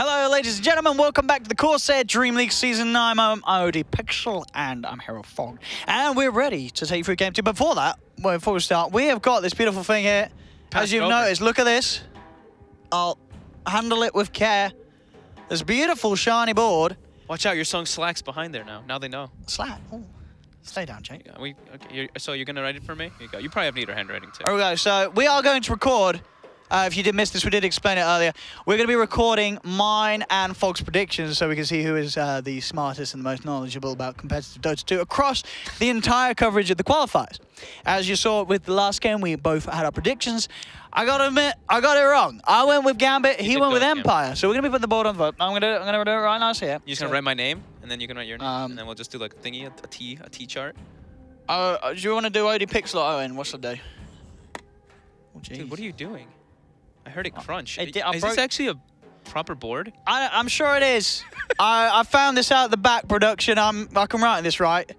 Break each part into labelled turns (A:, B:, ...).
A: Hello, ladies and gentlemen. Welcome back to the CORSAIR DreamLeague Season 9. I'm IOD Pixel, and I'm Hero Fog. And we're ready to take you through Game 2. Before that, before we start, we have got this beautiful thing here. As you've noticed, look at this. I'll handle it with care. This beautiful, shiny board.
B: Watch out, your song Slack's behind there now. Now they know.
A: Slack? Oh. Stay down, Jake.
B: Yeah, okay, so you're going to write it for me? Here you go. You probably have neater handwriting, too.
A: There we go. So we are going to record. If you did miss this, we did explain it earlier. We're going to be recording mine and Fog's predictions so we can see who is the smartest and the most knowledgeable about competitive Dota 2 across the entire coverage of the qualifiers. As you saw with the last game, we both had our predictions. I got to admit, I got it wrong. I went with Gambit, he went with Empire. So we're going to be putting the board on the vote. I'm going to do it right now here.
B: You're just going to write my name, and then you can write your name, and then we'll just do like a thingy, a T chart.
A: Do you want to do OD Pixel or Owen? What's the day? Oh,
B: dude, what are you doing? I heard it crunch.
A: Is
B: this actually a proper board?
A: I'm sure it is. I found this out at the back production. I can write this right.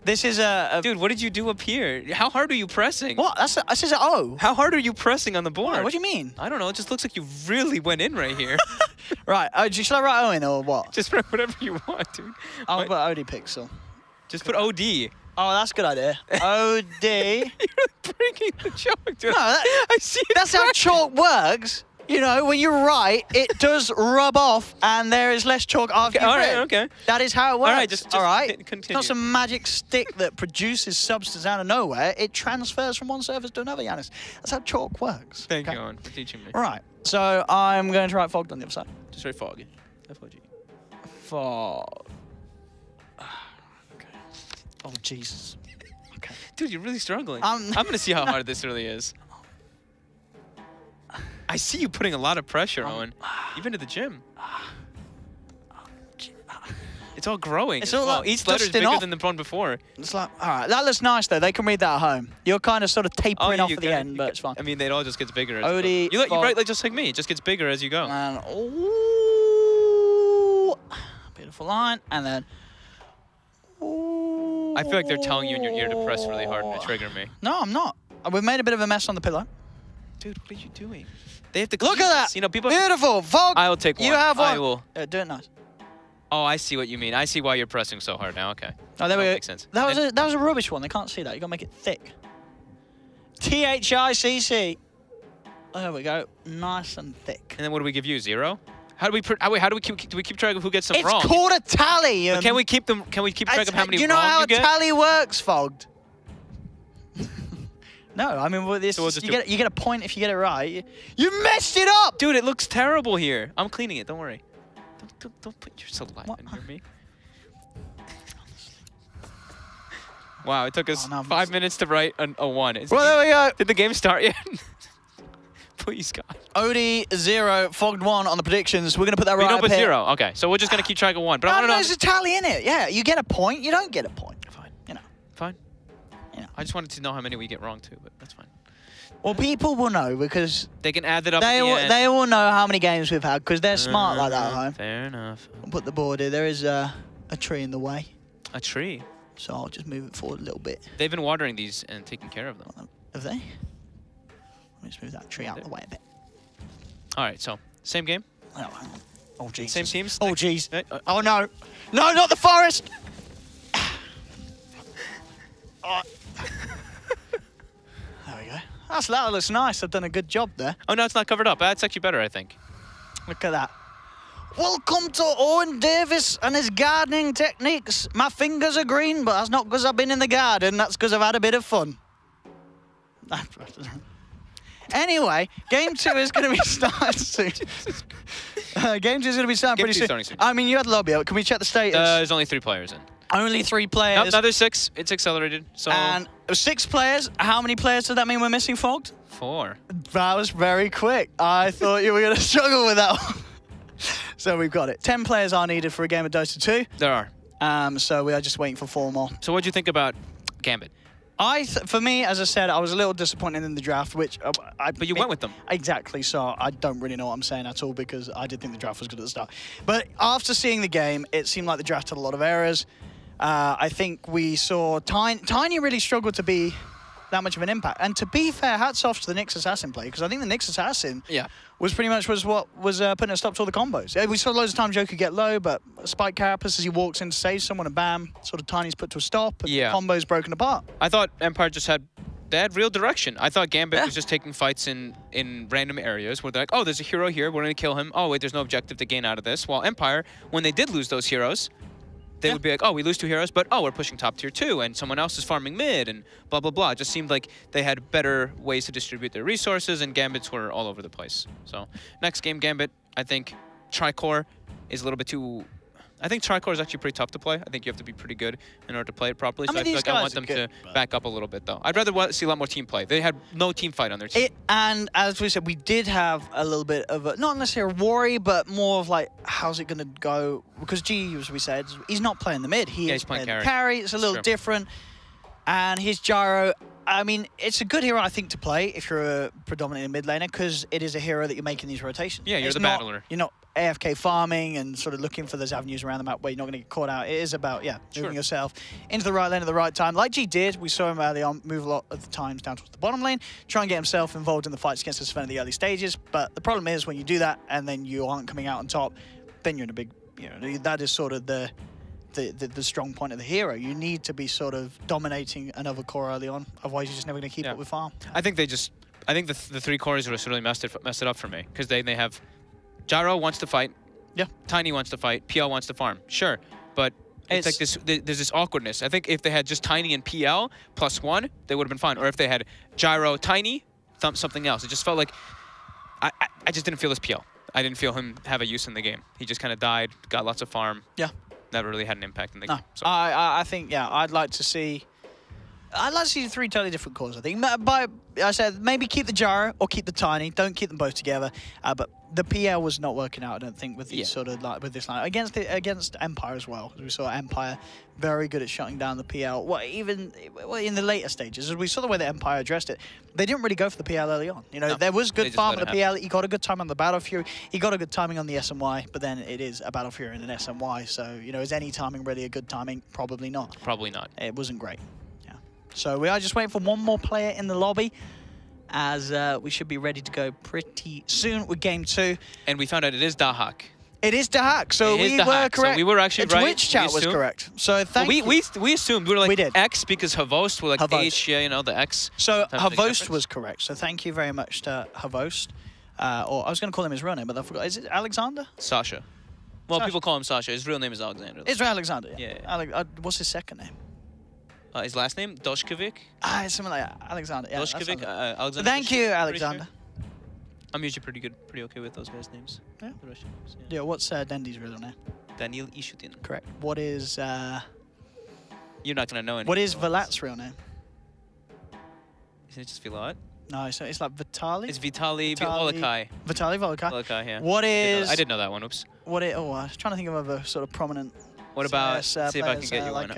A: This is a...
B: Dude, what did you do up here? How hard are you pressing?
A: What? That says an O.
B: How hard are you pressing on the board?
A: What do you mean?
B: I don't know. It just looks like you really went in right here.
A: Right. Should I write Owen or what?
B: Just write whatever you want, dude.
A: I'll put OD Pixel.
B: Just put OD.
A: Oh, that's a good idea. OD.
B: You're breaking the chalk, dude.
A: No,
B: I see it.
A: That's how chalk works. You know, when you write, it does rub off, and there is less chalk after you've written.
B: Okay.
A: That is how it works.
B: All right, just continue.
A: It's not some magic stick that produces substance out of nowhere. It transfers from one surface to another, Yanis. That's how chalk works.
B: Thank you, Owen, for teaching me.
A: All right. So I'm going to write Fog on the other side.
B: Just write Fog. F-O-G.
A: Fog. Okay. Oh, Jesus. Okay.
B: Dude, you're really struggling. I'm going to see how hard this really is. I see you putting a lot of pressure, Owen. You've been to the gym. It's all growing.
A: It's all like
B: each letter is bigger than the one before.
A: It's like, all right, that looks nice though. They can read that at home. You're kind of sort of tapering off at the end, but it's fine.
B: I mean, it all just gets bigger. As
A: OD,
B: you write like just like me. It just gets bigger as you go.
A: And ooh, beautiful line, and then. Ooh,
B: I feel like they're telling you in your ear to press really hard and to trigger me.
A: No, I'm not. We've made a bit of a mess on the pillow.
B: Dude, what are you doing? They have to
A: look at that.
B: You know, people.
A: Beautiful, Fog.
B: I will take one.
A: You have one.
B: I will.
A: Do it nice.
B: Oh, I see what you mean. I see why you're pressing so hard now. Okay.
A: Oh, there we go.
B: Makes sense.
A: That was a rubbish one. They can't see that. You gotta make it thick. THICC. There we go. Nice and thick.
B: And then what do we give you? 0? How do we keep track of who gets them wrong?
A: It's called a tally.
B: Can we keep them? Can we keep track of how many
A: wrong you get? Do you know how a tally works, Fogged? No, I mean, well, this, so you get a point if you get it right. You messed it up!
B: Dude, it looks terrible here. I'm cleaning it, don't worry. Don't put your saliva near me. Wow, it took us 5 minutes to write a 1.
A: Well, there we go.
B: Did the game start yet? Please, God.
A: OD 0, Fogged 1 on the predictions. We're going to put that right up here.
B: We don't put 0. Okay, so we're just going to keep track of 1. But
A: no, there's a tally in it. Yeah, you get a point. You don't get a point.
B: Fine.
A: You know.
B: Fine. I just wanted to know how many we get wrong too, but that's fine.
A: Well, people will know because
B: they can add it up.
A: They will know how many games we've had because they're smart like that at home.
B: Fair enough.
A: I'll put the board here. There is a tree in the way.
B: A tree?
A: So I'll just move it forward a little bit.
B: They've been watering these and taking care of them.
A: Have they? Let me just move that tree out of the way a bit.
B: All right, so same game?
A: Oh, hang on. Oh, jeez.
B: Same teams?
A: Oh, jeez. Oh, no. No, not the forest! Oh. There we go. That looks nice. I've done a good job there.
B: Oh, no, it's not covered up. That's actually better, I think.
A: Look at that. Welcome to Owen Davis and his gardening techniques. My fingers are green, but that's not because I've been in the garden. That's because I've had a bit of fun. Anyway, Game 2 is going to be starting soon. Game 2 is going to be starting pretty soon. I mean, you had the lobby out. Can we check the status?
B: There's only 3 players in.
A: Only 3 players.
B: Nope, there's 6. It's accelerated. So.
A: And 6 players. How many players does that mean we're missing, Fogged?
B: 4.
A: That was very quick. I thought you were going to struggle with that one. So we've got it. 10 players are needed for a game of Dota 2.
B: There are.
A: So we are just waiting for 4 more.
B: So what do you think about Gambit?
A: For me, as I said, I was a little disappointed in the draft, which
B: But you went with them.
A: Exactly, so I don't really know what I'm saying at all because I did think the draft was good at the start. But after seeing the game, it seemed like the draft had a lot of errors. I think we saw Tiny really struggled to be that much of an impact. And to be fair, hats off to the Nyx Assassin play, because I think the Nyx Assassin was pretty much what was putting a stop to all the combos. We saw loads of times Joker get low, but Spike Carapace as he walks in to save someone, and bam, sort of Tiny's put to a stop, and the combo's broken apart.
B: I thought Empire just had real direction. I thought Gambit was just taking fights in random areas where they're like, oh, there's a hero here, we're going to kill him. Oh, wait, there's no objective to gain out of this. While Empire, when they did lose those heroes, they would be like, oh, we lose 2 heroes, but oh, we're pushing top tier 2, and someone else is farming mid, and blah, blah, blah. It just seemed like they had better ways to distribute their resources, and Gambits were all over the place. So next game, Gambit, I think Tricore is a little bit too... I think Tricore is actually pretty tough to play. I think you have to be pretty good in order to play it properly. So I feel like I want them to back up a little bit, though. I'd rather see a lot more team play. They had no team fight on their team.
A: And as we said, we did have a little bit of a, not necessarily a worry, but more of like, how's it going to go? Because G, as we said, he's not playing the mid. He is playing the carry. It's a little different. And his Gyro, I mean, it's a good hero, I think, to play if you're a predominantly mid laner, because it is a hero that you're making these rotations.
B: Yeah, you're the battler.
A: You're not AFK farming and sort of looking for those avenues around the map where you're not going to get caught out. It is about, moving yourself into the right lane at the right time. Like G did, we saw him early on move a lot of the times down towards the bottom lane, try and get himself involved in the fights against the Sven in the early stages. But the problem is when you do that and then you aren't coming out on top, then you're in a big, that is sort of the strong point of the hero. You need to be sort of dominating another core early on, otherwise you're just never going to keep up with farm.
B: I think the 3 cores just really messed it up for me, because they have Gyro wants to fight, Tiny wants to fight, PL wants to farm, sure, but it's like this. There's this awkwardness. I think if they had just Tiny and PL +1, they would have been fine. Or if they had Gyro, Tiny, something else. It just felt like I just didn't feel this PL. I didn't feel him have a use in the game. He just kind of died, got lots of farm. Yeah. Never really had an impact in the game. So.
A: I think, I'd like to see 3 totally different cores, I think. But I said maybe keep the Gyro or keep the Tiny. Don't keep them both together. But the PL was not working out, I don't think, with these sort of with this line against Empire as well. We saw Empire very good at shutting down the PL. Even in the later stages, as we saw the way that Empire addressed it, they didn't really go for the PL early on. There was good farm on the PL. He got a good time on the Battle Fury. He got a good timing on the SMY, but then it is a Battle Fury and an SMY. So is any timing really a good timing? Probably not.
B: Probably not.
A: It wasn't great. So we are just waiting for one more player in the lobby, as we should be ready to go pretty soon with game 2.
B: And we found out it is DreamHack.
A: It is DreamHack, so we were correct.
B: So we were actually right.
A: Twitch chat was correct. So thank you.
B: We assumed. We were like
A: we did.
B: X because Havost were like H, the X.
A: So Havost was correct. So thank you very much to Havost. Or I was going to call him his real name, but I forgot. Is it Alexander?
B: Sasha. Well, people call him Sasha. His real name is Alexander.
A: Israel Alexander.
B: Yeah.
A: What's his second name?
B: His last name, Doshkovic?
A: It's something like that. Alexander. Yeah,
B: Doshkovic, Alexander.
A: Thank you, Alexander.
B: I'm usually pretty okay with those guys' names.
A: Yeah. The Russian names, yeah. What's Dendy's real name?
B: Daniil Ishutin.
A: Correct. What is...
B: You're not going to know anything.
A: What is Vilat's real name?
B: Isn't it just Vilat?
A: No, it's like Vitali.
B: It's Vitali Volokai.
A: Vitali Volokai.
B: Volokai, yeah.
A: What is...
B: I didn't know that one, oops.
A: I was trying to think of other sort of prominent...
B: What about... see if I can get you one.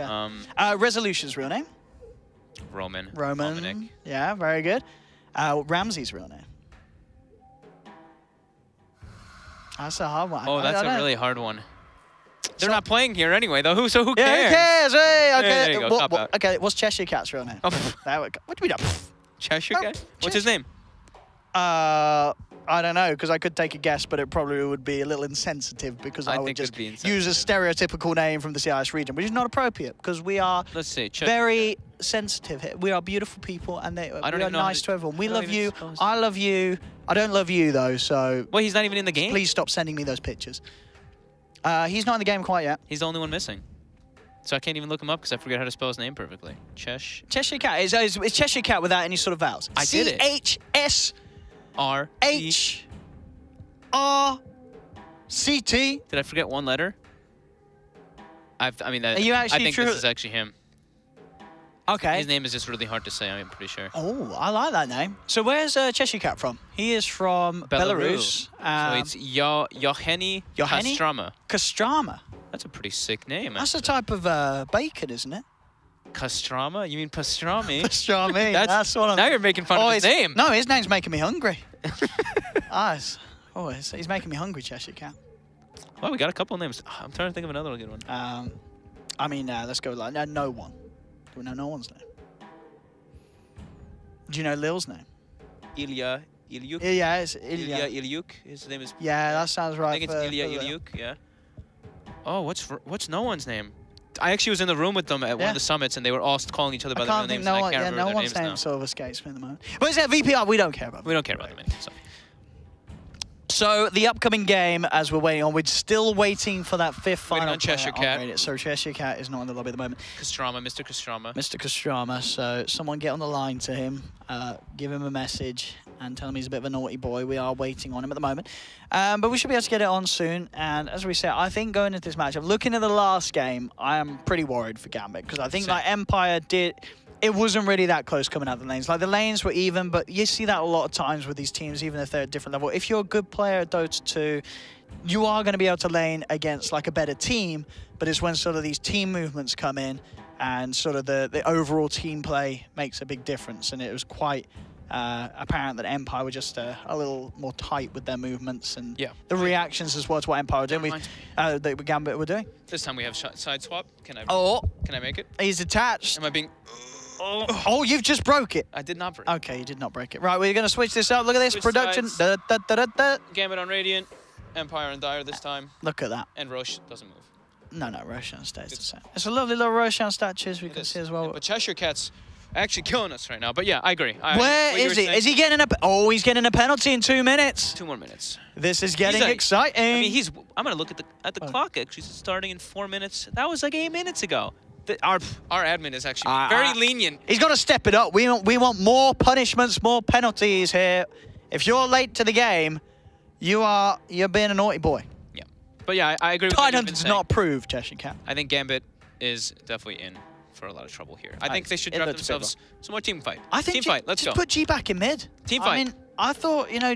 A: Resolution's real name?
B: Roman.
A: Dominic. Yeah, very good. Ramsey's real name. That's a hard one.
B: Oh, that's a really hard one. They're not playing here anyway, though. So who cares?
A: Yeah, who cares? Hey, okay.
B: There you go.
A: Okay, what's Cheshire Cat's real name? What do we do?
B: Cheshire Cat? What's his name?
A: I don't know, because I could take a guess, but it probably would be a little insensitive, because I would just use a stereotypical name from the CIS region, which is not appropriate, because we are very sensitive here. We are beautiful people, and we are nice to everyone. We love you. I love you. I don't love you, though, so...
B: Well, he's not even in the game?
A: Please stop sending me those pictures. He's not in the game quite yet.
B: He's the only one missing. So I can't even look him up, because I forget how to spell his name perfectly.
A: Cheshire Cat. Is Cheshire Cat without any sort of vowels?
B: I did it.
A: C-H-S-R-C-T.
B: Did I forget one letter? I think this is actually him.
A: Okay.
B: His name is just really hard to say, I'm pretty sure.
A: Oh, I like that name. So where's Cheshire Cat from? He is from Belarus.
B: So it's Yoheni Kostrama.
A: Kostrama.
B: That's a pretty sick name.
A: That's a type of bacon, isn't it?
B: Castrama? You mean pastrami?
A: Pastrami. That's what I'm...
B: Now you're making fun of his name.
A: No, his name's making me hungry. He's making me hungry, Cheshire Cat.
B: Well, we got a couple names. I'm trying to think of another good one.
A: I mean, let's go with like no one. Do we know no one's name? Do you know Lil's name?
B: Ilya Ilyuk.
A: Yeah, it's Ilya.
B: Ilya Ilyuk. His name is...
A: Yeah, that sounds right.
B: I think it's Ilya Ilyuk, yeah. Oh, what's no one's name? I actually was in the room with them at one of the summits, and they were all calling each other by their names. I can't remember
A: no one's name sort of escapes me at the moment. But it's at VPR. We don't care about them.
B: We don't care about them anymore.
A: So the upcoming game, as we're waiting on, we're still waiting for that fifth final.
B: On Cheshire Cat.
A: So Cheshire Cat is not in the lobby at the moment.
B: Castrama, Mr. Castrama.
A: Mr. Castrama. So someone get on the line to him, give him a message, and tell him he's a bit of a naughty boy. We are waiting on him at the moment. But we should be able to get it on soon. And as we said, I think going into this matchup, looking at the last game, I am pretty worried for Gambit, because I think like Empire did... It wasn't really that close coming out the lanes. Like, the lanes were even, but you see that a lot of times with these teams, even if they're at different level. If you're a good player at Dota 2, you are going to be able to lane against, like, a better team, but it's when sort of these team movements come in and sort of the overall team play makes a big difference. And it was quite apparent that Empire were just a little more tight with their movements and the reactions as well to what Empire were doing. That Gambit were doing.
B: This time we have side swap. Can I make it?
A: He's attached.
B: Am I being...
A: Oh, you've just broke it.
B: I did not break.
A: Okay, you did not break it. Right, we're going to switch this up. Look at this production.
B: Gambit on Radiant, Empire on Dire this time.
A: Look at that.
B: And Roche doesn't move.
A: No, Roshan stays the same. It's a lovely little Roshan statues we can see as well.
B: Yeah, but Cheshire Cat's actually killing us right now. But yeah, I agree.
A: Where is he? Is he getting a... Oh, he's getting a penalty in 2 minutes.
B: 2 more minutes.
A: This is getting exciting.
B: I mean, I'm going to look at the clock. Actually, it's starting in 4 minutes. That was like 8 minutes ago. Our admin is actually very lenient.
A: He's got to step it up. We want more punishments, more penalties here. If you're late to the game, you're being a naughty boy.
B: Yeah, but yeah, I agree with what you've been
A: does
B: saying.
A: not approve, Cheshire Cat.
B: I think Gambit is definitely in for a lot of trouble here. I think they should draft themselves some more team fight.
A: I think
B: team fight. Let's go.
A: Just put G back in mid.
B: Team fight.
A: I mean, I thought, you know.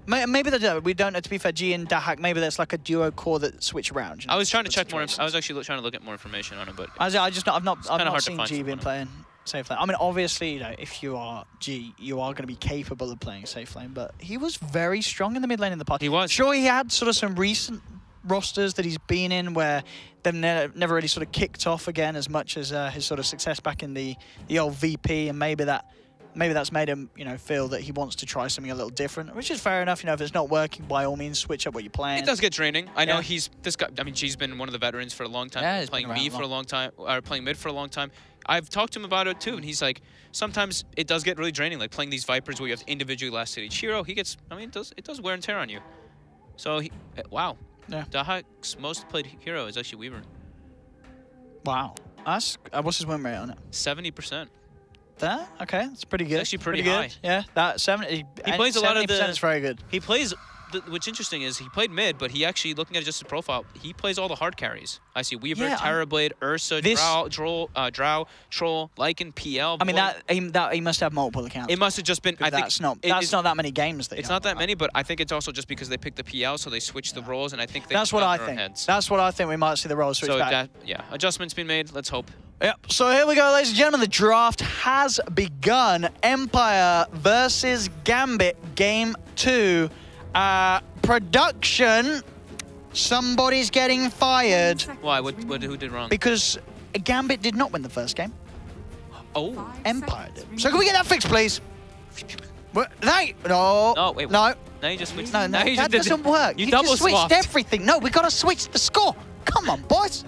A: Maybe we don't know, to be fair, G and DreamHack, maybe that's like a duo core that switch around. You know,
B: I was trying to check more. I was actually trying to look at more information on it, but
A: I've not seen G been playing safe lane. I mean, obviously, you know, if you are G, you are going to be capable of playing safe lane, but he was very strong in the mid lane in the past.
B: He was.
A: Sure, he had sort of some recent rosters that he's been in where they've never really sort of kicked off again as much as his sort of success back in the old VP, and maybe that's made him, you know, feel that he wants to try something a little different, which is fair enough. You know, if it's not working, by all means, switch up what you're playing.
B: It does get draining. I know this guy. I mean, G's been one of the veterans for a long time, playing mid for a long time, or playing mid for a long time. I've talked to him about it too, and he's like, sometimes it does get really draining, like playing these Vipers where you have to individually last hit each hero. He gets, I mean, it does wear and tear on you. So wow. Yeah. DreamHack's most played hero is actually Weaver.
A: Wow. That's what's his win rate on it?
B: 70%.
A: That? Okay, that's pretty good.
B: It's actually pretty high.
A: Good. Yeah, that 70.
B: He plays a lot of the...
A: 70% is very good.
B: He plays... What's interesting is he played mid, but he actually, looking at just his profile, he plays all the hard carries. I see Weaver, Terrorblade, Ursa, Drow, Troll, Lycan, PL.
A: I mean, he must have multiple accounts.
B: It must have just been... I think
A: that's not that many games.
B: It's not that many, but I think it's also just because they picked the PL, so they switched the roles, and I think they...
A: That's what I think. That's what I think. We might see the roles switch back.
B: Yeah, adjustments been made. Let's hope.
A: Yep, so here we go, ladies and gentlemen. The draft has begun. Empire versus Gambit, Game 2. Production, somebody's getting fired.
B: Why? Who did wrong?
A: Because Gambit did not win the first game.
B: Oh.
A: Empire did. So can we get that fixed, please? No.
B: No, wait.
A: No.
B: Now you just switched.
A: No, that doesn't work.
B: You
A: double
B: just switched
A: everything. No, we got to switch the score. Come on, boys.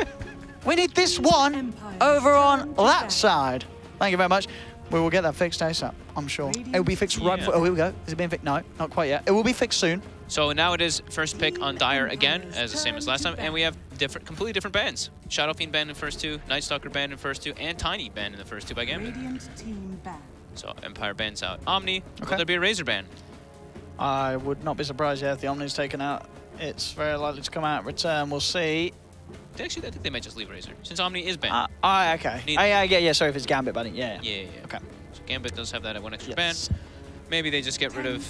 A: We need this one over on that side. Thank you very much. We will get that fixed ASAP, I'm sure. It will be fixed right before... Oh, here we go. Is it being fixed? No, not quite yet. It will be fixed soon.
B: So now it is first pick on Dire again, as the same as last time. And we have completely different bans. Shadow Fiend banned in the first two, Night Stalker banned in the first two, and Tiny banned in the first two by Gambit. So Empire bans out Omni. Will there be a Razor ban?
A: I would not be surprised if the Omni's taken out. It's very likely to come out in return. We'll see.
B: Actually, I think they might just leave Razor, since Omni is banned.
A: Okay. Yeah, sorry if it's Gambit banning. Yeah.
B: Okay. So Gambit does have that one extra ban. Maybe they just get rid of...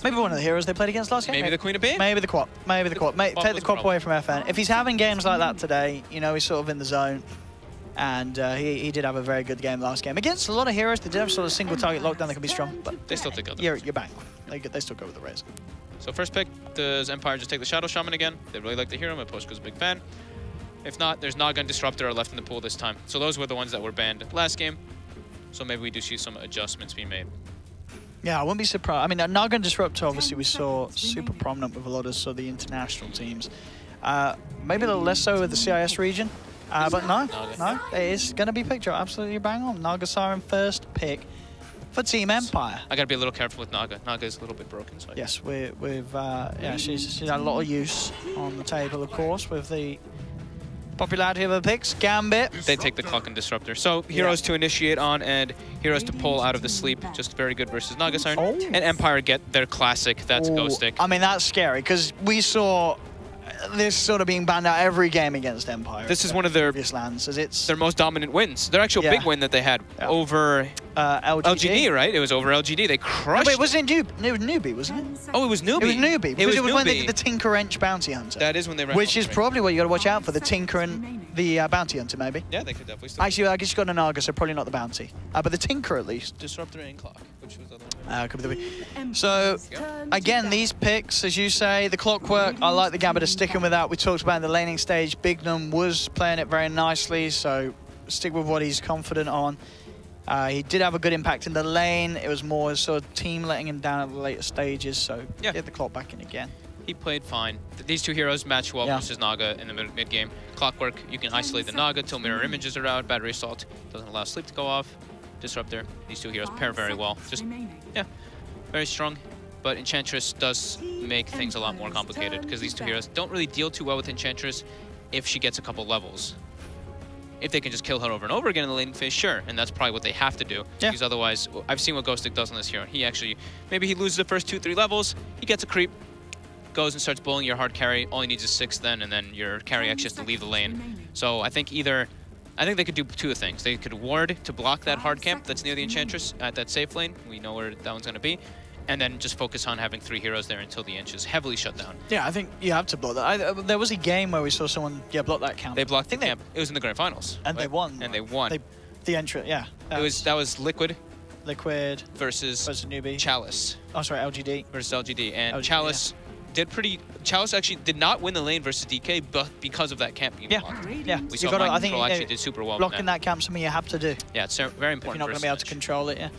A: Maybe one of the heroes they played against last game.
B: Maybe the Queen of Pain?
A: Maybe the Quap. Take the Quap away from FN. If he's having games like that today, you know, he's sort of in the zone. And he did have a very good game last game. Against a lot of heroes, they did have sort of single target lockdown that can be strong, but
B: they still take out the
A: you're bang. They still go with the Raze.
B: So first pick, does Empire just take the Shadow Shaman again? They really like the hero. Miposhka's a big fan. If not, there's Naga and Disruptor left in the pool this time. So those were the ones that were banned last game. So maybe we do see some adjustments being made.
A: Yeah, I wouldn't be surprised. I mean, Naga and Disruptor, obviously, we saw super prominent with a lot of sort of the international teams. Maybe a little less so with the CIS region. But no, it is going to be picked up. Absolutely bang on. Naga Siren first pick for Team Empire.
B: I got to be a little careful with Naga. Naga is a little bit broken. So
A: yes, yeah, she's had a lot of use on the table, of course, with the popularity of the picks. Gambit.
B: They take the Clock and Disruptor. So heroes to initiate on and heroes to pull out of the sleep. Just very good versus Naga Siren.
A: Oh.
B: And Empire get their classic. That's Ghost Stick.
A: I mean, that's scary because we saw this sort of being banned out every game against Empire.
B: This is one of their
A: lands, as it's
B: their most dominant wins. Their actual big win that they had over LGD, right? It was over LGD. They crushed.
A: No, wait, was it It was Newbie, wasn't it?
B: Oh, it was Newbie.
A: It was Newbie.
B: It was
A: when they did the Tinker Wrench Bounty Hunter.
B: That is when they ran.
A: Which is probably what you got to watch out for, the Tinker and the Bounty Hunter, maybe.
B: Yeah, they could definitely still.
A: Actually, I guess you got a Naga, so probably not the Bounty. But the Tinker at least.
B: Disruptor and Clock, which was the other one.
A: Could be the So, again, these picks, as you say, the Clockwork, I like the Gambit of sticking with that. We talked about in the laning stage, Bignum was playing it very nicely, so stick with what he's confident on. He did have a good impact in the lane. It was more sort of team letting him down at the later stages, so get the Clock back in again.
B: He played fine. These two heroes match well versus Naga in the mid game. Clockwork, you can isolate the Naga till mirror images are out. Battery Assault doesn't allow sleep to go off. Disruptor, these two heroes pair very well. Just, very strong. But Enchantress does make things a lot more complicated because these two heroes don't really deal too well with Enchantress if she gets a couple levels. If they can just kill her over and over again in the laning phase, sure, and that's probably what they have to do. Because otherwise, I've seen what Ghost Stick does on this hero. He actually, maybe he loses the first 2-3 levels, he gets a creep, goes and starts bullying your hard carry. All he needs is 6 then, and then your carry actually has to leave the lane. So I think they could do two things. They could ward to block that hard camp that's near the Enchantress at that safe lane. We know where that one's going to be. And then just focus on having 3 heroes there until the Ench is heavily shut down. Yeah,
A: I think you have to block that. There was a game where we saw someone block that camp.
B: They blocked the camp. It was in the grand finals.
A: And they won.
B: And they won.
A: The entrant,
B: That was Liquid.
A: Liquid
B: versus
A: Newbie.
B: Chalice.
A: Oh, sorry, LGD.
B: Versus LGD. And Chalice Chalice actually did not win the lane versus DK, but because of that camp being blocked.
A: Yeah,
B: we saw Mind Control actually did super well.
A: Blocking that camp, something you have to do.
B: Yeah, it's very important.
A: If you're not going to be able to control it,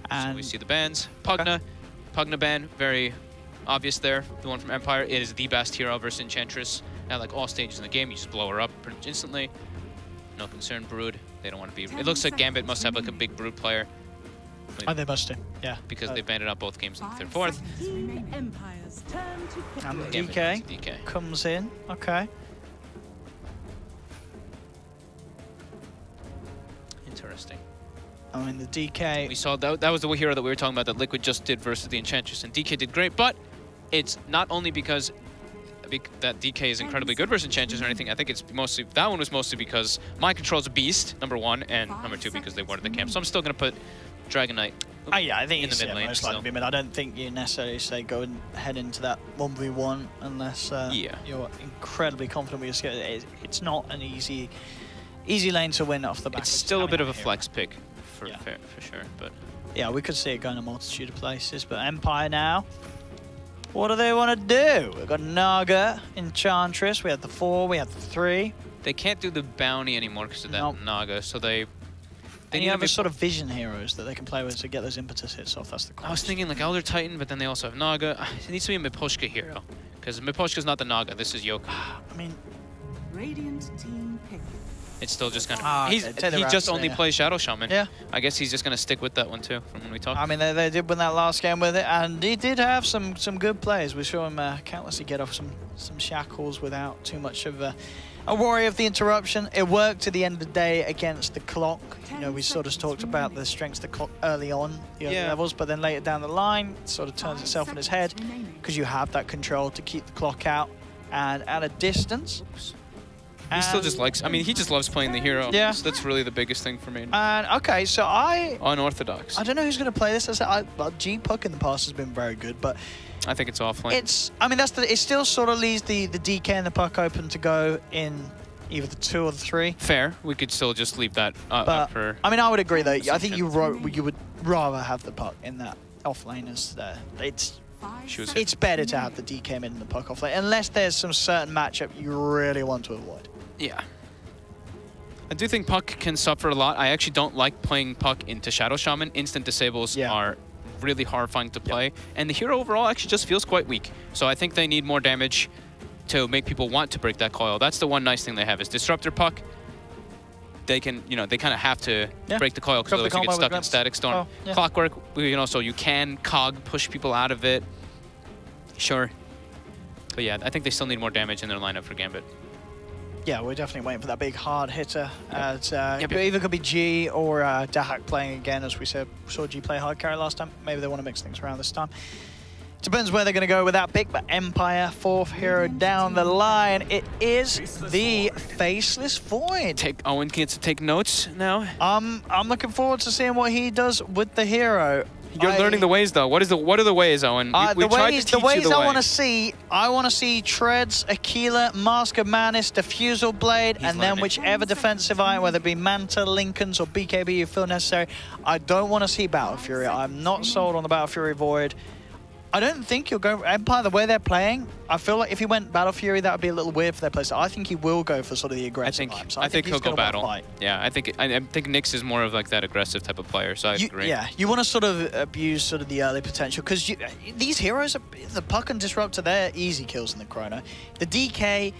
B: And so we see the bans. Pugna. Pugna ban, very obvious there. The one from Empire. It is the best hero versus Enchantress. At like all stages in the game, you just blow her up pretty much instantly. No concern, Brood. They don't want to be. It looks like Gambit must have like a big Brood player.
A: Oh, they must do. Yeah.
B: Because they banned it out both games in the third, fourth.
A: And the DK comes in. Okay.
B: Interesting.
A: I mean, the DK...
B: We saw that was the hero that we were talking about that Liquid just did versus the Enchantress, and DK did great, but it's not only because that DK is incredibly good versus Enchantress or anything. I think it's mostly, that one was mostly because Mind Control's a beast, number 1, and number 2 because they wanted the camp. So I'm still going to put Dragon Knight
A: I think
B: in the mid lane.
A: Most likely mid. I don't think you necessarily say go and head into that 1v1 unless you're incredibly confident with your skill. It's not an easy lane to win off the back.
B: It's still a bit of a flex pick. For sure, but
A: yeah, we could see it going a multitude of places. But Empire now, what do they want to do? We've got Naga, Enchantress. We have the 4, we have the 3.
B: They can't do the bounty anymore because of that Naga, so they
A: need to have sort of vision heroes that they can play with to get those impetus hits off. That's the question.
B: I was thinking like Elder Titan, but then they also have Naga. It needs to be a Miposhka hero because Miposhka's not the Naga. This is Yoka.
A: I mean,
C: Radiant team pick.
B: It's still just gonna. He just only plays Shadow Shaman.
A: Yeah.
B: I guess he's just gonna stick with that one too, from when we talked.
A: I mean, they did win that last game with it, and he did have some good plays. We saw him countlessly get off some shackles without too much of a worry of the interruption. It worked at the end of the day against the clock. You know, we sort of talked about the strengths of the clock early on, the early levels, but then later down the line, it sort of turns itself on its head because you have that control to keep the clock out and at a distance.
B: He still just likes, I mean, he just loves playing the hero.
A: Yeah.
B: So that's really the biggest thing for me.
A: And okay, so
B: Unorthodox.
A: I don't know who's going to play this. Well, G-Puck in the past has been very good, but
B: I think it's offlane.
A: I mean, it still sort of leaves the DK and the Puck open to go in either the 2 or the 3.
B: Fair. We could still just leave that up for...
A: I mean, I would agree, though. I think you would rather have the puck in that off laners there. It's better to have the DK mid in the puck off lane, unless there's some certain matchup you really want to avoid.
B: Yeah. I do think puck can suffer a lot. I actually don't like playing puck into Shadow Shaman. Instant disables are really horrifying to play. And the hero overall actually just feels quite weak. So I think they need more damage to make people want to break that coil. That's the one nice thing they have is Disruptor puck. They can, you know, they kind of have to break the coil because otherwise you get stuck in Static Storm. Clockwork, you know, so you can cog push people out of it. Sure. But yeah, I think they still need more damage in their lineup for Gambit.
A: Yeah, we're definitely waiting for that big hard hitter. It either could be G or DreamHack playing again, as we said. We saw G play hard carry last time. Maybe they want to mix things around this time. Depends where they're going to go with that pick, but Empire, 4th hero down the line. It is the Faceless Void.
B: Owen gets to take notes now.
A: I'm looking forward to seeing what he does with the hero.
B: You're learning the ways, though. What are the ways, Owen? We tried to teach you the way.
A: I want to see Treads, Aquila, Mask of Madness, Diffusal Blade, and then whichever defensive item, whether it be Manta, Lincolns, or BKB you feel necessary. I don't want to see Battle Fury. I'm not sold on the Battle Fury Void. I don't think he'll go Empire the way they're playing. I feel like if he went Battle Fury, that would be a little weird for their playstyle. I think he will go for sort of the aggressive items.
B: I think he'll go Battle. Yeah, I think Nyx is more of like that aggressive type of player, so I agree.
A: Yeah, you want to sort of abuse sort of the early potential because these heroes, the Puck and Disruptor, they're easy kills in the Chrono. The DK,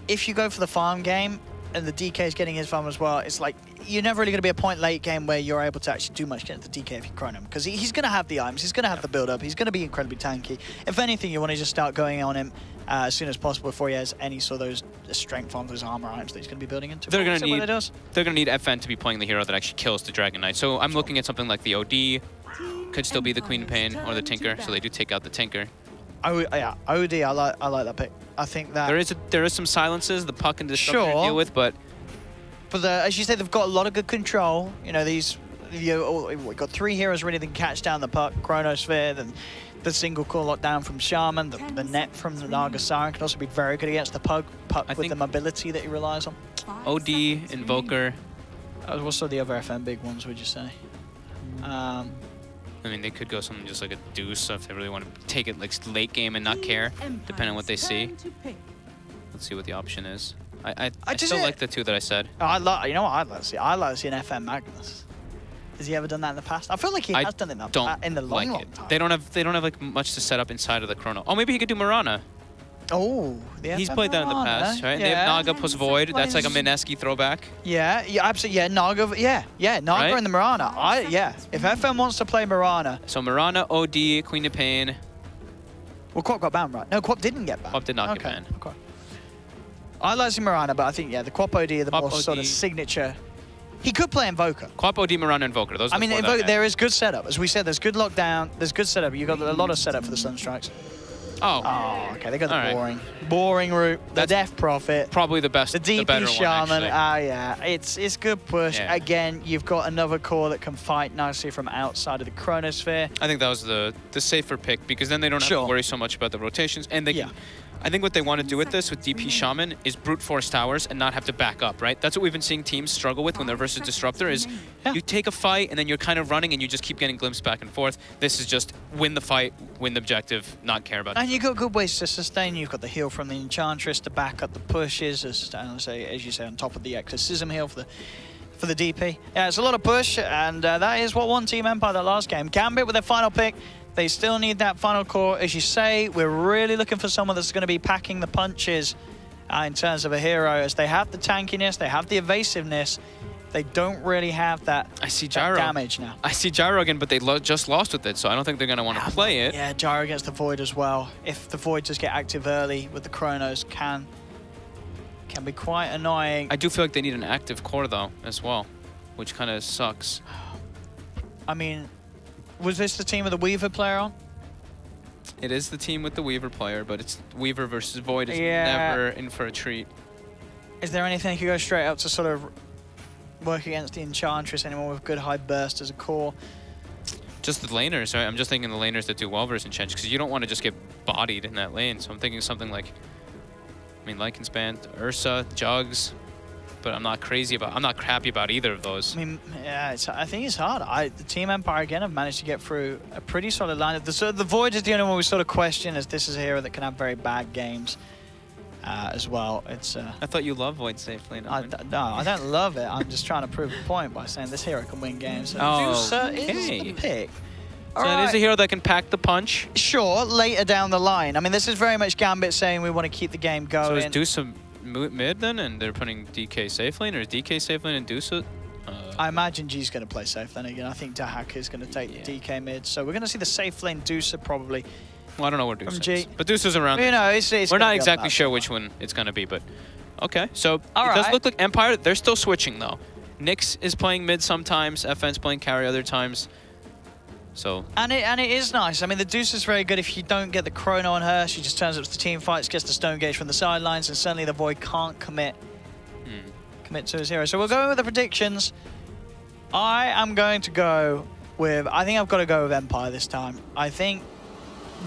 A: if you go for the farm game, and the DK is getting his farm as well, it's like you're never really going to be a point late game where you're able to actually do much against the DK if you chrono him, because he's going to have the items, he's going to have the build-up, he's going to be incredibly tanky. If anything, you want to just start going on him as soon as possible before he has any sort of those strength farms, those armor items that he's going to be building into.
B: They're going to need FN to be playing the hero that actually kills the Dragon Knight. So I'm looking at something like the OD, could still be the Queen of Pain or the Tinker, so they do take out the Tinker.
A: Yeah, OD, I like that pick. I think that
B: there is some silences the Puck and Disruptor deal with, but
A: as you say, they've got a lot of good control. You know, we've got 3 heroes really that can catch down the Puck, Chronosphere, then the single core lockdown from Shaman, the net from the Naga Siren can also be very good against the Puck with the mobility that he relies on.
B: OD, Invoker.
A: What's the other FN big ones, would you say?
B: I mean, they could go something just like a Deuce if they really want to take it like late game and not care, depending on what they see. Let's see what the option is. I still like the 2 that I said.
A: You know what I'd like to see? I'd like to see an FN Magnus. Has he ever done that in the past? I feel like he has done it in the long time.
B: They don't have like much to set up inside of the Chrono. Oh, maybe he could do Mirana.
A: Oh,
B: he's played that in the past, right? Yeah. They have Naga plus Void. That's like a Mineski throwback.
A: Yeah, absolutely. Yeah, Naga. Yeah, Naga and the Mirana. If FN wants to play Mirana.
B: So Mirana, OD, Queen of Pain.
A: Well, Quap got banned, right? No, Quap didn't get banned.
B: Quap did not get banned.
A: Okay. I like to see Mirana, but I think, the Quap OD are the more sort of signature. He could play Invoker.
B: Quap OD, Mirana, Invoker. Those are
A: there is good setup. As we said, there's good lockdown, there's good setup. You've got a lot of setup for the Sunstrikes.
B: Oh,
A: okay. They got the boring route. The Death Prophet.
B: Probably the best.
A: The DP Shaman. Yeah. It's good push. Yeah. Again, you've got another core that can fight nicely from outside of the Chronosphere.
B: I think that was the safer pick because then they don't have to worry so much about the rotations, and they can. I think what they want to do with this, with DP Shaman, is brute force towers and not have to back up, right? That's what we've been seeing teams struggle with when they're versus Disruptor is you take a fight and then you're kind of running and you just keep getting glimpsed back and forth. This is just win the fight, win the objective, not care about it.
A: And you've got good ways to sustain. You've got the heal from the Enchantress to back up the pushes, as you say, on top of the Exorcism heal for the DP. Yeah, it's a lot of push, and that is what won Team Empire that last game. Gambit with their final pick. They still need that final core. As you say, we're really looking for someone that's going to be packing the punches in terms of a hero, as they have the tankiness, they have the evasiveness. They don't really have that, damage now.
B: I see Gyro again, but they just lost with it, so I don't think they're going to want to play it.
A: Yeah, Gyro against the Void as well. If the Void just get active early with the Chronos, can be quite annoying.
B: I do feel like they need an active core, though, as well, which kind of sucks.
A: I mean, was this the team with the Weaver player on?
B: It is the team with the Weaver player, but it's Weaver versus Void is never in for a treat.
A: Is there anything you could go straight up to sort of work against the Enchantress anymore with good high burst as a core?
B: Just the laners, right? I'm just thinking the laners that do well versus Enchantress, because you don't want to just get bodied in that lane. So I'm thinking something like, Lycan's Band, Ursa, Jugs. but I'm not happy about either of those.
A: I mean, yeah, I think it's hard. The Team Empire, again, have managed to get through a pretty solid lineup. The Void is the only one we sort of question, as this is a hero that can have very bad games as well.
B: I thought you loved Void safe lane.
A: No, I don't love it. I'm just trying to prove a point by saying this hero can win games. So Deucer is the pick.
B: So it is a hero that can pack the punch.
A: Sure, later down the line. I mean, this is very much Gambit saying we want to keep the game going.
B: So is Deucer mid then, and they're putting DK safe lane, or is DK safe lane and Deucer?
A: I imagine G's going to play safe lane again. I think DreamHack is going to take the DK mid. So we're going to see the safe lane Deucer probably.
B: Well, I don't know where Deucer is. But Deucer's around.
A: You know,
B: we're not exactly sure which one it's going to be, but okay. So it does look like Empire. They're still switching though. Nyx is playing mid sometimes. FN's playing carry other times. So
A: and it is nice. I mean, the Deuce is very good if you don't get the chrono on her. She just turns up to the team fights, gets the stone gauge from the sidelines, and suddenly the Void can't commit to his hero. So we'll go with the predictions. I am going to go with, I think I've got to go with Empire this time. I think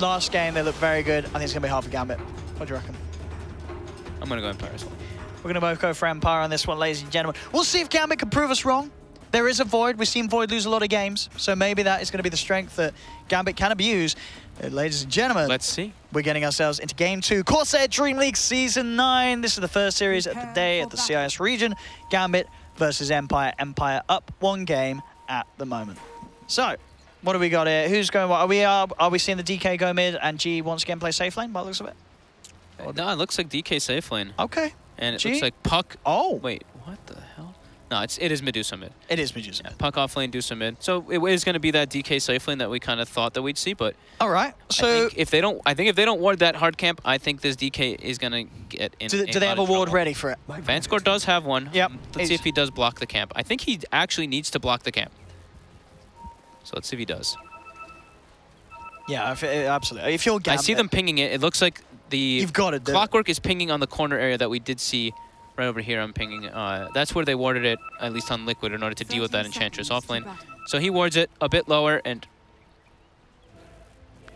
A: last game they looked very good. I think it's going to be hard for Gambit. What do you reckon?
B: I'm going to go Empire as well.
A: We're going to both go for Empire on this one, ladies and gentlemen. We'll see if Gambit can prove us wrong. There is a Void. We've seen Void lose a lot of games, so maybe that is going to be the strength that Gambit can abuse. Ladies and gentlemen,
B: let's see.
A: We're getting ourselves into Game 2. CORSAIR DreamLeague Season 9. This is the first series of the day at the CIS region. Gambit versus Empire. Empire up 1 game at the moment. So, what do we got here? Who's going what? Are we seeing the DK go mid and G once again play safe lane by the looks of it?
B: No, it looks like DK safe lane.
A: Okay.
B: And it looks like Puck.
A: Oh.
B: Wait, what the hell? No, it is Medusa mid.
A: It is Medusa mid.
B: Puck off lane, Medusa mid. So it is going to be that DK safe lane that we kind of thought that we'd see, but
A: all right. So
B: I think if they don't ward that hard camp, I think this DK is going to get in.
A: Do they have a ward ready for it?
B: Vanscore does have one.
A: Yep.
B: Let's see if he does block the camp. I think he actually needs to block the camp. So let's see if he does.
A: Yeah, absolutely. If you're Gambit,
B: I see them pinging it. It looks like the clockwork is pinging on the corner area that we did see. Right over here, I'm pinging. That's where they warded it, at least on Liquid, in order to deal with that Enchantress offlane. So he wards it a bit lower, and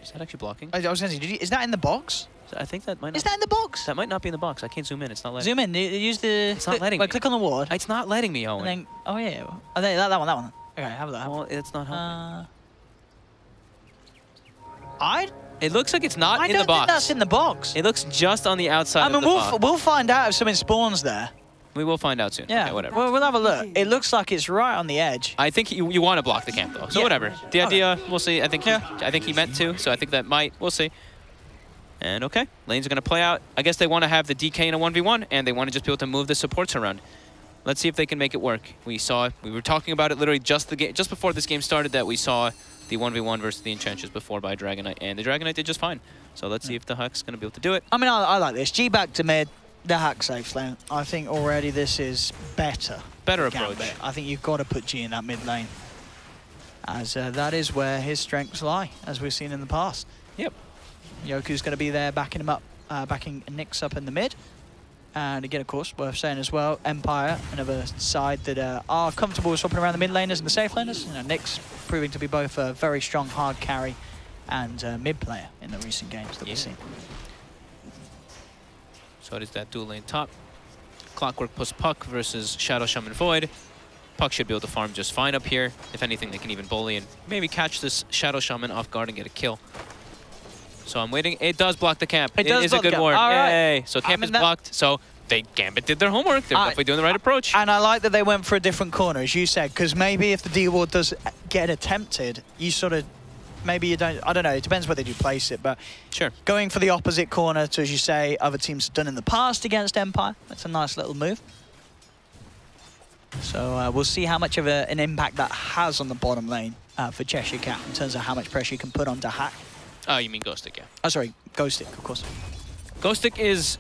B: is that actually blocking?
A: I was going to say, is that in the box?
B: I think that might not.
A: Is that in the box?
B: That might not be in the box. I can't zoom in. It's not letting.
A: Zoom in. Use the.
B: It's not letting me.
A: Click on the ward.
B: It's not letting me, Owen.
A: And then, oh yeah. Oh, that one. Okay, have that.
B: Well, it's not helping. It looks like it's not in the box.
A: I don't think that's in the box.
B: It looks just on the outside.
A: I mean, we'll find out if something spawns there.
B: We will find out soon.
A: Yeah,
B: okay, whatever.
A: We'll have a look. It looks like it's right on the edge.
B: I think you want to block the camp though, so whatever. The idea, we'll see. I think he meant to, so I think that we'll see. And okay, lanes are gonna play out. I guess they want to have the DK in a 1v1, and they want to just be able to move the supports around. Let's see if they can make it work. We were talking about it literally just before this game started that we saw the 1v1 versus the Enchantress before by Dragon Knight, and the Dragon Knight did just fine. So let's see if the Huck's gonna be able to do it.
A: I mean, I like this. G back to mid. The hack safe lane. I think already this is better.
B: Better approach.
A: I think you've got to put G in that mid lane, as that is where his strengths lie, as we've seen in the past.
B: Yep.
A: Yoku's going to be there backing him up, backing Nyx up in the mid. And again, of course, worth saying as well, Empire, another side that are comfortable with swapping around the mid laners and the safe laners. You know, Nyx proving to be both a very strong hard carry and mid player in the recent games that we've seen.
B: So it is that dual lane top. Clockwork plus Puck versus Shadow Shaman Void. Puck should be able to farm just fine up here. If anything, they can even bully and maybe catch this Shadow Shaman off guard and get a kill. So I'm waiting. It does block the camp. It is a good ward. Yay. Right. So camp is blocked. So Gambit did their homework. They're definitely doing the right approach.
A: And I like that they went for a different corner, as you said, because maybe if the D ward does get attempted, you sort of, maybe you don't, I don't know, it depends where they do place it, but
B: sure,
A: going for the opposite corner to, as you say, other teams have done in the past against Empire, that's a nice little move. So we'll see how much of an impact that has on the bottom lane for Cheshire Cat in terms of how much pressure you can put on DreamHack.
B: Oh, you mean Ghost Stick, yeah.
A: Oh, sorry, Ghost Stick, of course.
B: Ghost Stick this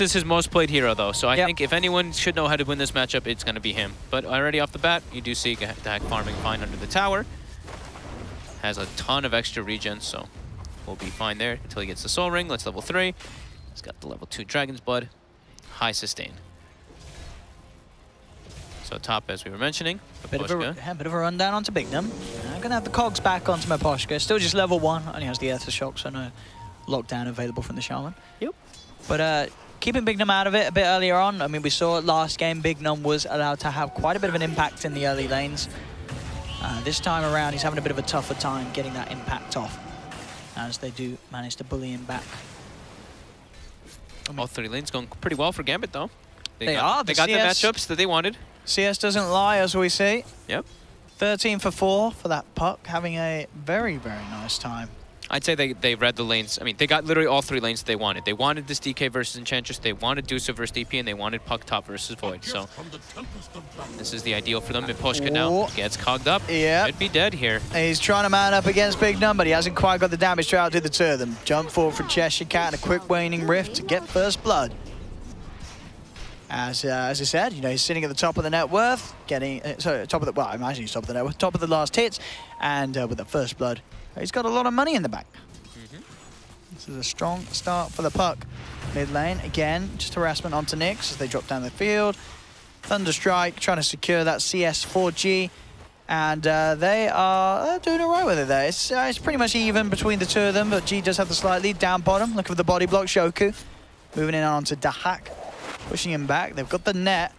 B: is his most played hero, though, so I think if anyone should know how to win this matchup, it's going to be him. But already off the bat, you do see DreamHack farming fine under the tower. Has a ton of extra regen, so we'll be fine there until he gets the Soul Ring. That's level 3. He's got the level 2 Dragon's Blood. High sustain. So top, as we were mentioning,
A: a bit of a rundown onto Bignum. I'm going to have the cogs back onto Maposhka. Still just level 1. Only has the Earth Shock, so no lockdown available from the Shaman.
B: Yep.
A: But keeping Big Num out of it a bit earlier on. I mean, we saw last game, Big Num was allowed to have quite a bit of an impact in the early lanes. This time around, he's having a bit of a tougher time getting that impact off, as they do manage to bully him back.
B: All 3 lanes going pretty well for Gambit, though.
A: They got the
B: matchups that they wanted.
A: CS doesn't lie, as we see.
B: Yep.
A: 13 for 4 for that puck, having a very, very nice time.
B: I'd say they read the lanes. I mean, they got literally all 3 lanes they wanted. They wanted this DK versus Enchantress, they wanted Dusa versus DP, and they wanted puck top versus Void. So this is the ideal for them. Miposhka now gets cogged up.
A: Yeah.
B: Should be dead here.
A: He's trying to man up against Big Num, but he hasn't quite got the damage to outdo the 2 of them. Jump forward from Cheshire Cat and a quick waning rift to get first blood. As I said, you know, he's sitting at the top of the net worth, getting top of the, well, I imagine he's top of the net worth, top of the last hits, and with the first blood, he's got a lot of money in the bank. This is a strong start for the puck. Mid lane, again, just harassment onto Nyx as they drop down the field. Thunderstrike trying to secure that CS 4G, and they are doing all right with it there. It's pretty much even between the 2 of them, but G does have the slight lead. Down bottom, look for the body block, Shoku. Moving in onto DreamHack, pushing him back. They've got the net.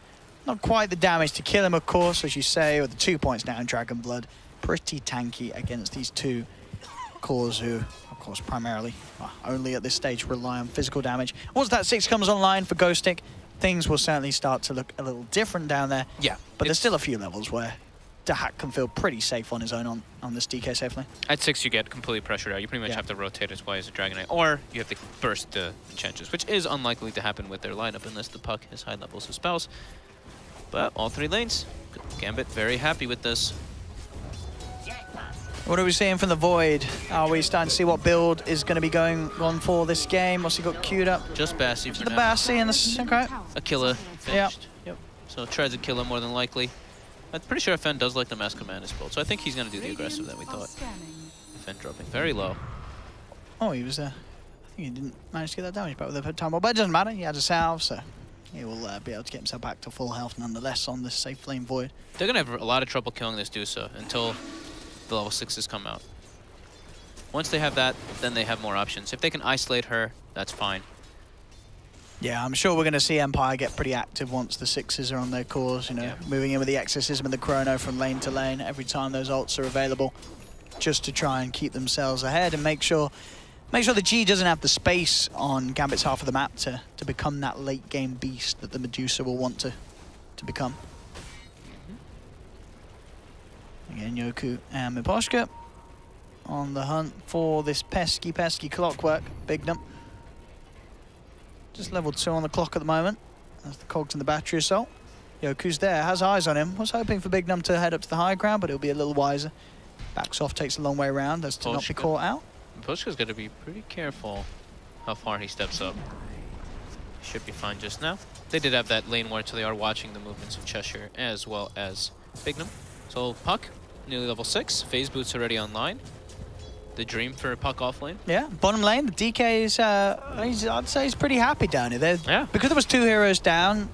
A: Not quite the damage to kill him, of course, as you say, with the 2 points down, Dragon Blood. Pretty tanky against these 2 cores who, of course, primarily, only at this stage, rely on physical damage. Once that 6 comes online for Ghostic, things will certainly start to look a little different down there.
B: Yeah.
A: But there's still a few levels where DreamHack can feel pretty safe on his own on this DK safe lane.
B: At 6, you get completely pressured out. You pretty much have to rotate as well as a Dragon Knight, or you have to burst the Enchantress, which is unlikely to happen with their lineup unless the puck has high levels of spells. But all 3 lanes, Gambit very happy with this.
A: What are we seeing from the Void? Are we starting to see what build is going to be going on for this game? What's he got queued up?
B: Just Bassi for
A: the
B: now.
A: Bassi and the okay.
B: Aquila finished. Yep. So tries to kill him more than likely. I'm pretty sure Fen does like the Mass Commanders build, so I think he's going to do the aggressive that we thought. Fen dropping very low.
A: Oh, he was I think he didn't manage to get that damage back with the time, but it doesn't matter. He had a salve, so he will be able to get himself back to full health nonetheless on this safe lane Void.
B: They're going to have a lot of trouble killing this Dusa until the level 6s come out. Once they have that, then they have more options. If they can isolate her, that's fine.
A: Yeah, I'm sure we're going to see Empire get pretty active once the 6s are on their cores, you know, moving in with the Exorcism and the Chrono from lane to lane every time those ults are available, just to try and keep themselves ahead and make sure the G doesn't have the space on Gambit's half of the map to become that late game beast that the Medusa will want to become. Again, Yoku and Miposhka on the hunt for this pesky clockwork. Big Num. Just level 2 on the clock at the moment. That's the cogs in the battery assault. Yoku's there, has eyes on him. Was hoping for Big Num to head up to the high ground, but he'll be a little wiser. Backs off, takes a long way around as to not be caught out.
B: Miposhka's got to be pretty careful how far he steps up. Should be fine just now. They did have that lane ward, so they are watching the movements of Cheshire as well as Big Num. So Puck, nearly level 6. Phase Boots already online. The dream for Puck off lane. Yeah,
A: bottom lane, the DK is, I'd say he's pretty happy down here. Because there was 2 heroes down,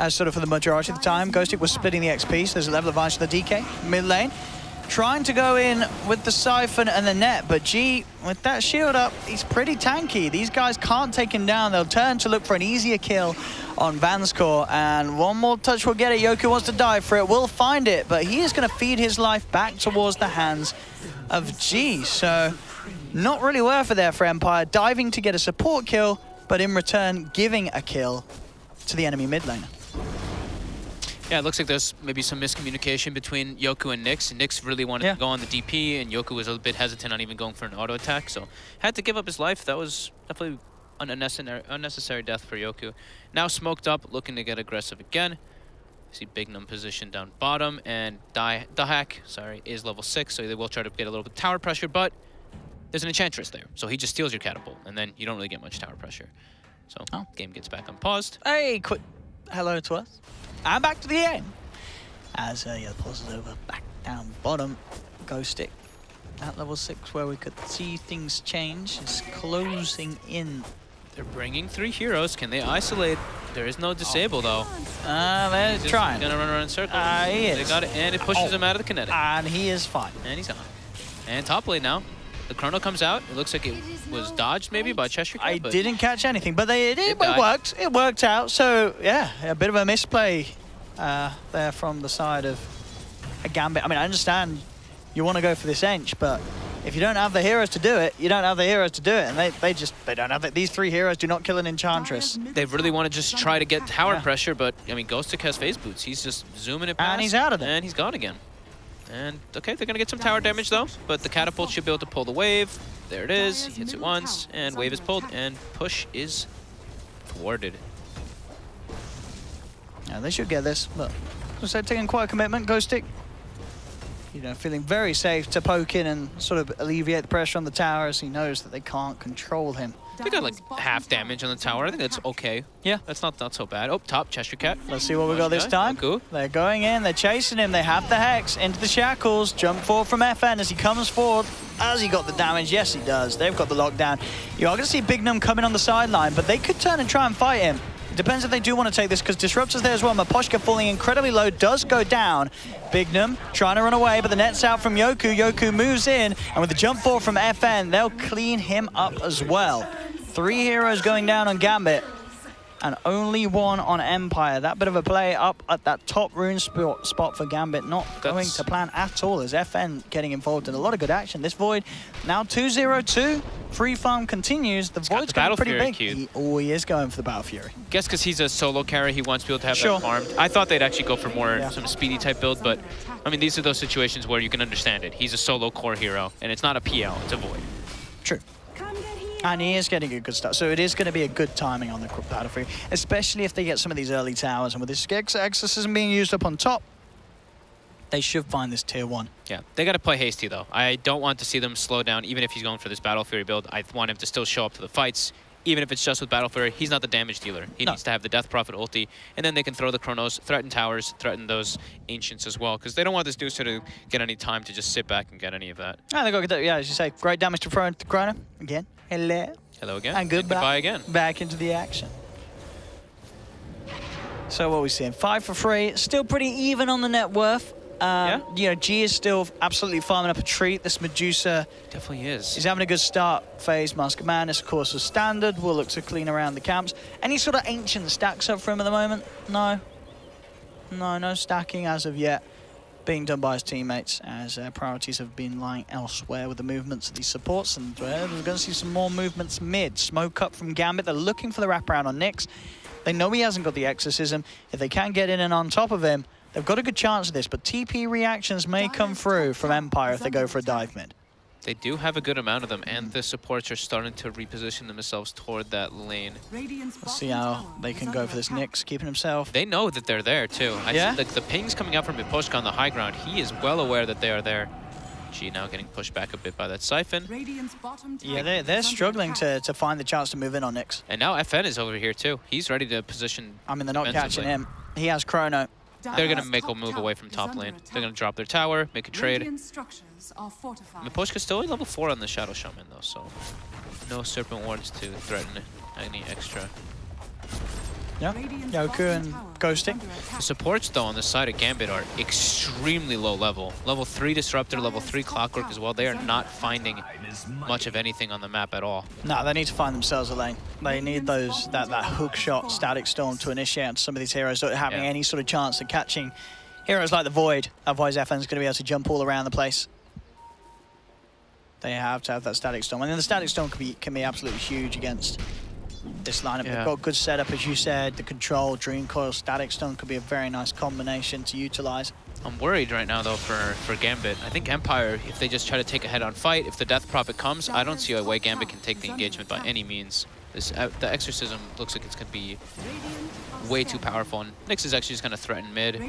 A: sort of for the majority of the time, Ghostic was splitting the XP, so there's a level advantage to the DK. Mid lane, trying to go in with the Siphon and the net, but G, with that shield up, he's pretty tanky. These guys can't take him down. They'll turn to look for an easier kill on Vanscore, and one more touch will get it. Yoku wants to dive for it, will find it, but he is going to feed his life back towards the hands of G, so not really worth it there for Empire. Diving to get a support kill, but in return giving a kill to the enemy mid laner.
B: Yeah, it looks like there's maybe some miscommunication between Yoku and Nyx. Nyx really wanted to go on the DP, and Yoku was a bit hesitant on even going for an auto attack, so had to give up his life. That was definitely an unnecessary death for Yoku. Now smoked up, looking to get aggressive again. See Big Num position down bottom, and DreamHack, is level 6, so they will try to get a little bit of tower pressure, but there's an Enchantress there, so he just steals your catapult, and then you don't really get much tower pressure. So game gets back unpaused.
A: Hey, quick hello to us. And back to the game. As the pause is over, back down bottom, Ghostic at level 6, where we could see things change, is closing in.
B: They're bringing 3 heroes. Can they isolate? There is no disable, though.
A: They're trying.
B: Gonna run around in circles.
A: He is.
B: They got it, and it pushes him out of the kinetic.
A: And he is fine.
B: And he's gone. And top lane now. The chrono comes out. It looks like it was dodged maybe by Cheshire Cat.
A: I didn't catch anything, but it worked. It worked out. So, yeah, a bit of a misplay there from the side of a Gambit. I mean, I understand you want to go for this Ench, but if you don't have the heroes to do it, you don't have the heroes to do it. And they don't have it. These 3 heroes do not kill an Enchantress.
B: They really want to just try to get tower pressure, but, I mean, Ghostic has phase boots. He's just zooming it past.
A: And he's out of there.
B: And he's gone again. And, okay, they're going to get some tower damage, though. But the catapult should be able to pull the wave. There it is. He hits it once, and wave is pulled, and push is thwarted.
A: Yeah, they should get this. Look, so taking quite a commitment. Ghostic, you know, feeling very safe to poke in and sort of alleviate the pressure on the tower as he knows that they can't control him.
B: They got like half damage on the tower. I think that's okay. Yeah, that's not so bad. Oh, top Cheshire Cat.
A: Let's see what we got this time. They're going in, they're chasing him, they have the Hex into the shackles. Jump forward from FN as he comes forward. Has he got the damage? Yes, he does. They've got the lockdown. You are going to see Bignum coming on the sideline, but they could turn and try and fight him. It depends if they do want to take this, because Disruptor's there as well. Maposhka falling incredibly low, does go down. Bignum trying to run away, but the net's out from Yoku. Yoku moves in, and with the jump forward from FN, they'll clean him up as well. 3 heroes going down on Gambit, and only 1 on Empire. That bit of a play up at that top rune spot for Gambit, not going to plan at all, as FN getting involved in a lot of good action. This Void now 2-0-2. Free farm continues. The Void's going pretty big. He is going for the Battle Fury.
B: Guess because he's a solo carry, he wants to be able to have that farmed. I thought they'd actually go for more some speedy type build, but I mean, these are those situations where you can understand it. He's a solo core hero, and it's not a PL, it's a Void.
A: True. And he is getting a good start, so it is going to be a good timing on the Battle Fury, especially if they get some of these early towers. And with this Exorcism being used up on top, they should find this tier 1.
B: Yeah, they got to play hasty, though. I don't want to see them slow down, even if he's going for this Battle Fury build. I want him to still show up to the fights, even if it's just with Battle Fury. He's not the damage dealer. He needs to have the Death Prophet ulti, and then they can throw the Chronos, threaten towers, threaten those Ancients as well, because they don't want this Deucer to get any time to just sit back and get any of that.
A: Yeah, they got good, as you say, great damage to throw into Chrono. Again, hello.
B: Hello again.
A: And
B: goodbye again.
A: Back into the action. So what are we seeing? 5 for free. Still pretty even on the net worth. You know, G is still absolutely farming up a treat. This Medusa
B: definitely is.
A: He's having a good start phase. Mask of Madness, of course, is standard. We'll look to clean around the camps. Any sort of ancient stacks up for him at the moment? No. No stacking as of yet. Being done by his teammates, as priorities have been lying elsewhere with the movements of these supports. And we're going to see some more movements mid. Smoke up from Gambit. They're looking for the wraparound on Nyx. They know he hasn't got the Exorcism. If they can get in and on top of him, they've got a good chance of this, but TP reactions may come through from Empire if they go for a dive mid.
B: They do have a good amount of them, and the supports are starting to reposition themselves toward that lane.
A: Let's see how they can go for this Nyx, keeping himself.
B: They know that they're there, too. I see the pings coming out from Miposhka on the high ground. He is well aware that they are there. G now getting pushed back a bit by that Siphon.
A: Yeah, they're struggling to find the chance to move in on Nyx.
B: And now FN is over here, too. He's ready to position.
A: I mean, they're not catching him. He has Chrono.
B: They're going to make a move away from top lane. They're going to drop their tower, make a trade. Miposhka's still at level 4 on the Shadow Shaman, though, so no Serpent Wards to threaten any extra.
A: Yeah, Yoku and Ghosting.
B: The supports, though, on the side of Gambit are extremely low level. Level 3 Disruptor, level 3 Clockwork as well. They are not finding much of anything on the map at all. No,
A: they need to find themselves a lane. They need that hook shot, Static Storm to initiate on some of these heroes that are having any sort of chance of catching heroes like the Void. Otherwise, FN's going to be able to jump all around the place. They have to have that Static Storm. And then the Static Storm can be absolutely huge against this lineup. They've got good setup, as you said. The control, Dream Coil, Static Stone could be a very nice combination to utilize.
B: I'm worried right now, though, for Gambit. I think Empire, if they just try to take a head-on fight, if the Death Prophet comes, I don't see a way Gambit can take the engagement by any means. The Exorcism looks like it's going to be way too powerful, and Nyx is actually just going to threaten mid.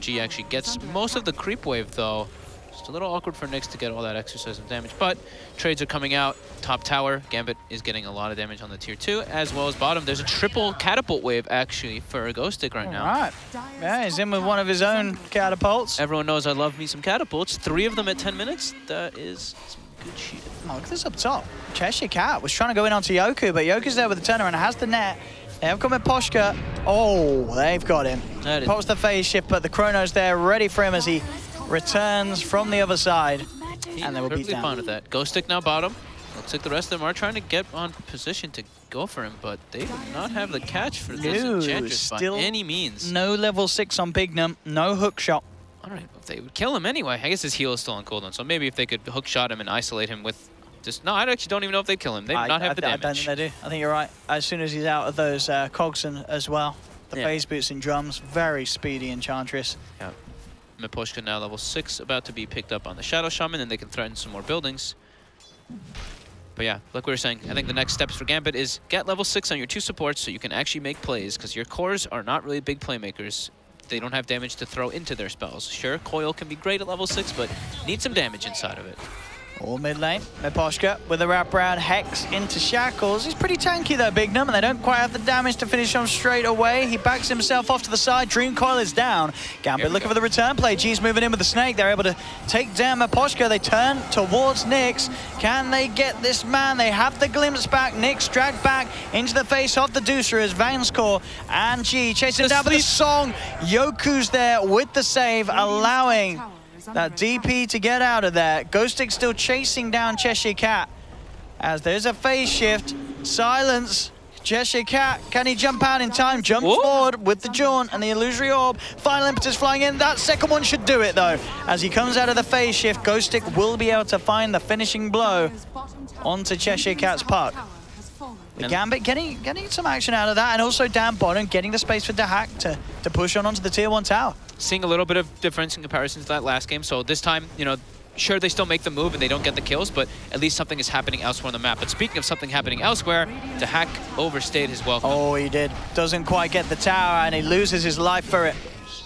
B: G actually gets most of the creep wave, though. Just a little awkward for Nyx to get all that Exorcism damage, but trades are coming out. Top tower, Gambit is getting a lot of damage on the tier 2, as well as bottom. There's a triple catapult wave, actually, for Ghostic right now.
A: All right. Yeah, he's in with one of his own catapults.
B: Everyone knows I love me some catapults. 3 of them at 10 minutes. That is some good shit.
A: Oh, look at this up top. Cheshire Cat was trying to go in onto Yoku, but Yoku's there with the turnaround and has the net. They have come with Poshka. Oh, they've got him. Pops the phase shift, but the Chrono's there ready for him as he returns from the other side. and they will beat down.
B: Fine with that. Ghost Stick now bottom. Looks like the rest of them are trying to get on position to go for him, but they do not have the catch for this Enchantress by any means.
A: No level 6 on Bignum, no hook shot.
B: All right, if they would kill him anyway. I guess his heal is still on cooldown, so maybe if they could hook shot him and isolate him with just... No, I actually don't even know if they'd kill him. They do not have the damage.
A: I don't think they do. I think you're right. As soon as he's out of those cogs as well, the phase boots and drums, very speedy Enchantress.
B: Yeah. Miposhka now level 6, about to be picked up on the Shadow Shaman, and they can threaten some more buildings. But yeah, like we were saying, I think the next steps for Gambit is get level 6 on your 2 supports so you can actually make plays, because your cores are not really big playmakers. They don't have damage to throw into their spells. Sure, Coil can be great at level 6, but need some damage inside of it.
A: All mid lane, Miposhka with a wraparound Hex into Shackles. He's pretty tanky though, Bignum, and they don't quite have the damage to finish him straight away. He backs himself off to the side. Dream Coil is down. Gambit looking for the return play. G's moving in with the Snake. They're able to take down Miposhka. They turn towards Nyx. Can they get this man? They have the glimpse back. Nyx dragged back into the face of the Deucer as Vanscore and G chasing down with the Song. Yoku's there with the save, allowing that DP to get out of there. Ghost Stick still chasing down Cheshire Cat as there's a phase shift. Silence. Cheshire Cat, can he jump out in time? Jumps forward with the Jaunt and the Illusory Orb. Final Impetus flying in. That second one should do it though. As he comes out of the phase shift, Ghost Stick will be able to find the finishing blow onto Cheshire Cat's puck. The Gambit getting some action out of that, and also down bottom, getting the space for DreamHack to push on onto the tier 1 tower.
B: Seeing a little bit of difference in comparison to that last game. So this time, you know, sure they still make the move and they don't get the kills, but at least something is happening elsewhere on the map. But speaking of something happening elsewhere, DreamHack overstayed his welcome.
A: Oh, he did. Doesn't quite get the tower, and he loses his life for it.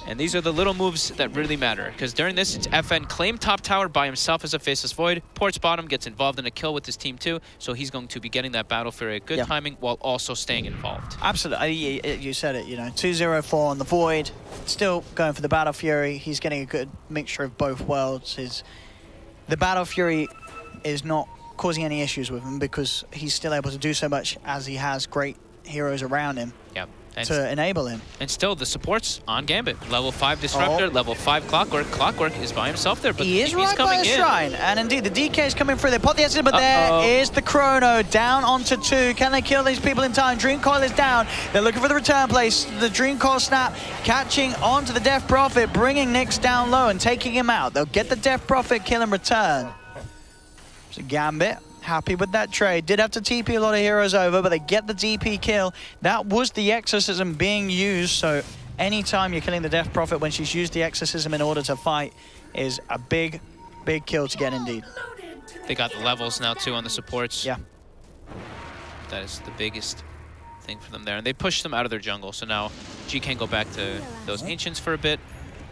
B: And these are the little moves that really matter, because during this, it's FN claim top tower by himself as a Faceless Void. Ports bottom, gets involved in a kill with his team too, so he's going to be getting that battle for a good timing while also staying involved.
A: Absolutely, you said it, you know, 2-0-4 on the Void, still going for the Battle Fury. He's getting a good mixture of both worlds. The Battle Fury is not causing any issues with him because he's still able to do so much as he has great heroes around him.
B: Yep.
A: To enable him.
B: And still, the supports on Gambit. Level 5 Disruptor, level 5 Clockwork. Clockwork is by himself there, but
A: he is right by the shrine. And indeed, the DK is coming through. They pop the Essence, but there is the Chrono down onto 2. Can they kill these people in time? Dream Coil is down. They're looking for the return place. The Dream Coil snap catching onto the Death Prophet, bringing Nyx down low and taking him out. They'll get the Death Prophet kill and return. So Gambit happy with that trade. Did have to TP a lot of heroes over, but they get the DP kill. That was the Exorcism being used, so anytime you're killing the Death Prophet when she's used the Exorcism in order to fight is a big, big kill to get indeed.
B: They got the levels now too on the supports.
A: Yeah.
B: That is the biggest thing for them there. And they pushed them out of their jungle, so now G can go back to those Ancients for a bit.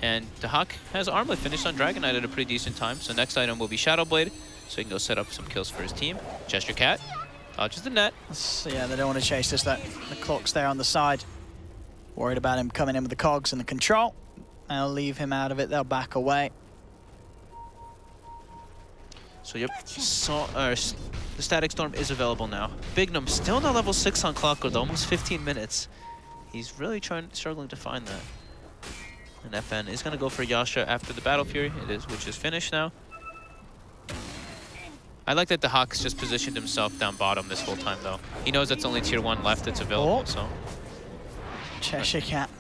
B: And DreamHack has Armlet finished on Dragon Knight at a pretty decent time, so next item will be Shadow Blade, so he can go set up some kills for his team. Cheshire Cat dodges the net.
A: Yeah, they don't want to chase this. The clock's there on the side. Worried about him coming in with the cogs and the control. They'll leave him out of it. They'll back away.
B: So yep, the Static Storm is available now. Bignum still not level 6 on clock with almost 15 minutes. He's really struggling to find that. And FN is going to go for Yasha after the Battle Fury, which is finished now. I like that the Hawk's just positioned himself down bottom this whole time, though. He knows that's only tier 1 left that's available, so.
A: Cheshire Cat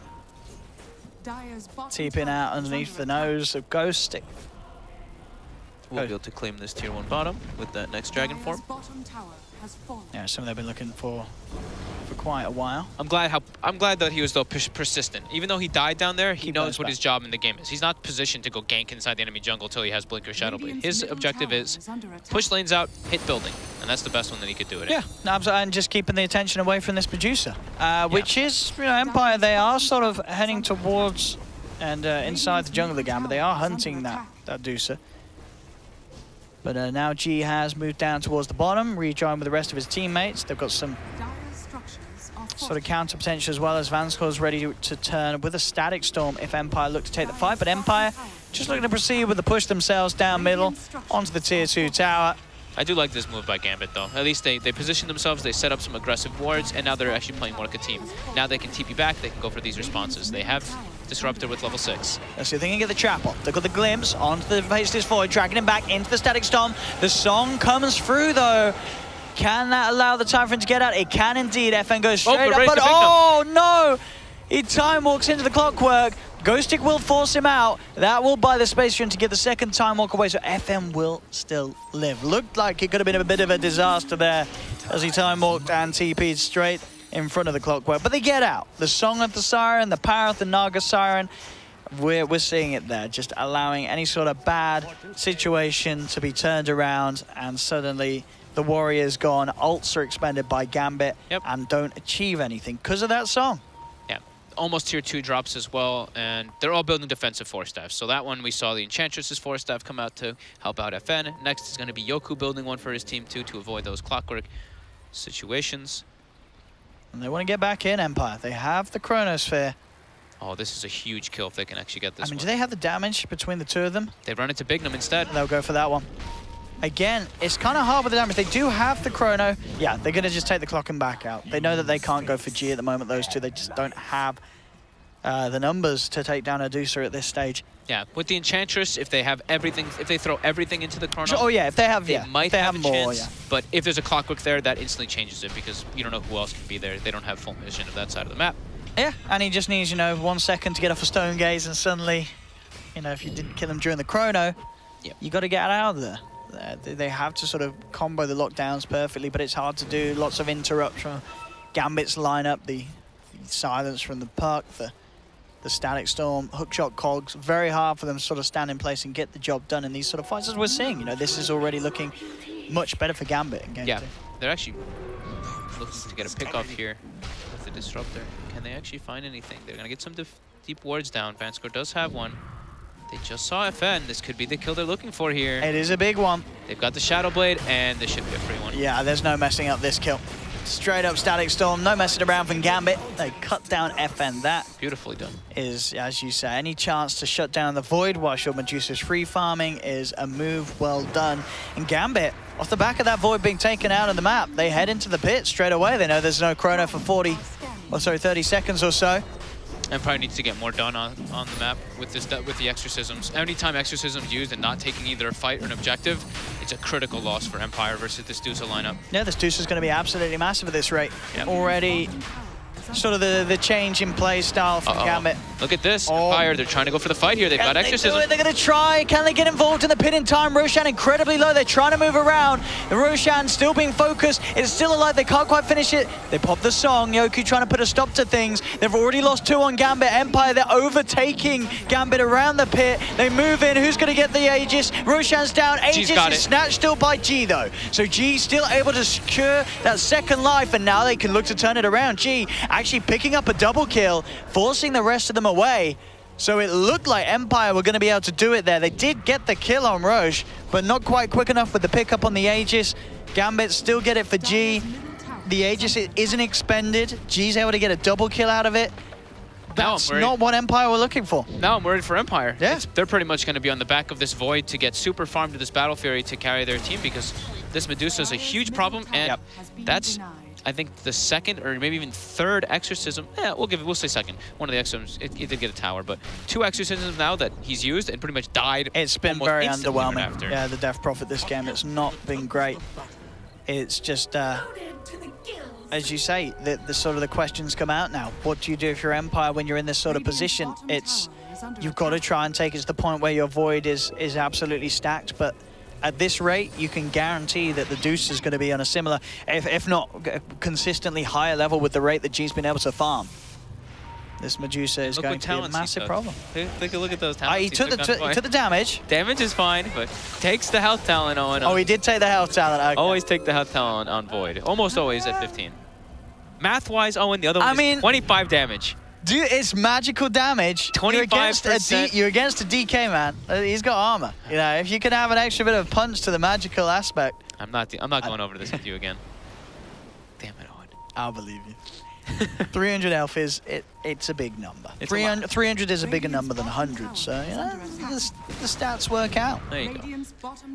A: teeping out underneath the nose of Ghost Stick.
B: We'll be able to claim this tier 1 bottom with that next Dragon form.
A: Yeah, something they've been looking for quite a while.
B: I'm glad that he was though persistent. Even though he died down there, he knows what his job in the game is. He's not positioned to go gank inside the enemy jungle until he has Blink or Shadow Blade. His objective is push lanes out, hit building, and that's the best one that he could do it.
A: Yeah, and just keeping the attention away from this producer, which is, you know, Empire. They are sort of heading towards and inside the jungle again, but they are hunting that Deucer. But now G has moved down towards the bottom, rejoined with the rest of his teammates. They've got some sort of counter potential as well, as Vanscore's ready to turn with a Static Storm if Empire look to take the fight. But Empire just looking to proceed with the push themselves down middle onto the tier 2 tower.
B: I do like this move by Gambit, though. At least they position themselves, they set up some aggressive wards, and now they're actually playing more like a team. Now they can TP back, they can go for these responses. They have Disruptor with level 6.
A: Let's see if they can get the trap off. They've got the glimpse onto the Faceless Void, dragging him back into the Static Storm. The song comes through, though. Can that allow the time for him to get out? It can indeed. FN goes straight up, but oh no! He time walks into the clockwork. Ghost Tick will force him out. That will buy the space for him to get the second time walk away, so FN will still live. Looked like it could have been a bit of a disaster there as he time walked and TP'd straight in front of the clockwork. But they get out. The song of the siren, the power of the Naga siren, we're seeing it there, just allowing any sort of bad situation to be turned around, and suddenly the Warriors gone. Ults are expended by Gambit and don't achieve anything because of that song.
B: Yeah, almost tier 2 drops as well, and they're all building defensive force staffs. So that one we saw the Enchantress's force staff come out to help out FN. Next is going to be Yoku building one for his team too to avoid those clockwork situations.
A: And they want to get back in, Empire. They have the Chronosphere.
B: Oh, this is a huge kill if they can actually get this
A: I mean,
B: one.
A: do they have the damage between the two of them?
B: They run into Bignum instead.
A: They'll go for that one. Again, it's kind of hard with the damage. They do have the Chrono. Yeah, they're going to just take the clock and back out. They know that they can't go for G at the moment, those two. They just don't have the numbers to take down Adusa at this stage.
B: Yeah, with the Enchantress, if they have everything, if they throw everything into the Chrono,
A: oh yeah, if they have,
B: they might have a
A: more,
B: chance. But if there's a clockwork there, that instantly changes it because you don't know who else can be there. They don't have full vision of that side of the map.
A: Yeah, and he just needs, you know, 1 second to get off a Stone Gaze, and suddenly, you know, if you didn't kill him during the Chrono, you got to get out of there. They have to sort of combo the lockdowns perfectly, but it's hard to do. Lots of interrupts from Gambit's lineup, the silence from the puck, the Static Storm, hookshot cogs. Very hard for them to sort of stand in place and get the job done in these sort of fights, as we're seeing. You know, this is already looking much better for Gambit in game 2.
B: They're actually looking to get a pick off here with the Disruptor. Can they actually find anything? They're going to get some deep wards down. Vanscore does have one. They just saw FN. This could be the kill they're looking for here.
A: It is a big one.
B: They've got the Shadow Blade, and this should be a free one.
A: Yeah, there's no messing up this kill. Straight up Static Storm, no messing around from Gambit. They cut down FN. That
B: beautifully done.
A: Is, as you say, any chance to shut down the Void whilst your Medusa's free farming is a move well done. And Gambit, off the back of that Void being taken out of the map, they head into the pit straight away. They know there's no Chrono for 30 seconds or so.
B: Empire needs to get more done on the map with the exorcisms. Anytime exorcism's used and not taking either a fight or an objective, it's a critical loss for Empire versus this Dusa lineup.
A: Yeah, this Dusa is going to be absolutely massive at this rate. Already sort of the change in play style from Gambit.
B: Look at this, Empire, they're trying to go for the fight here. They've got exorcism.
A: They're going to try. Can they get involved in the pit in time? Roshan incredibly low. They're trying to move around. The Roshan still being focused. It's still alive. They can't quite finish it. They pop the song. Yoku trying to put a stop to things. They've already lost 2 on Gambit. Empire, they're overtaking Gambit around the pit. They move in. Who's going to get the Aegis? Roshan's down. Aegis is snatched still by G, though. So G still able to secure that second life, and now they can look to turn it around. G actually picking up a double kill, forcing the rest of them away. So it looked like Empire were going to be able to do it there. They did get the kill on Roche, but not quite quick enough with the pickup on the Aegis. Gambit still get it for G. The Aegis isn't expended. G's able to get a double kill out of it. That's not what Empire were looking for.
B: Now I'm worried for Empire.
A: Yeah.
B: They're pretty much going to be on the back of this Void to get super farmed to this Battle Fury to carry their team, because this Medusa is a huge problem, and that's, I think, the second or maybe even third exorcism. Yeah, we'll say second. One of the exorcisms, it did get a tower, but 2 exorcisms now that he's used and pretty much died.
A: It's been very underwhelming. Yeah, the Death Prophet this game, it's not been great. It's just, as you say, the sort of the questions come out now. What do you do if you're Empire when you're in this sort of position? You've got to try and take it to the point where your Void is absolutely stacked, but at this rate, you can guarantee that the Deuce is going to be on a similar, if not consistently higher level with the rate that G's been able to farm. This Medusa is going to be a massive problem.
B: Take a look at those talents.
A: He took the damage.
B: Damage is fine, but takes the health talent on.
A: Oh, he did take the health talent. Okay.
B: Always take the health talent on Void. Almost always at 15. Math-wise, Owen, the other one is 25 damage.
A: Dude, it's magical damage.
B: 25%.
A: You're against a DK, man. He's got armor. You know, if you can have an extra bit of punch to the magical aspect.
B: I'm not going over this with you again. Damn it, Owen.
A: I'll believe you. 300 elf it's a big number. 300 is a bigger number than 100, so you know, the stats work out.
B: There you go.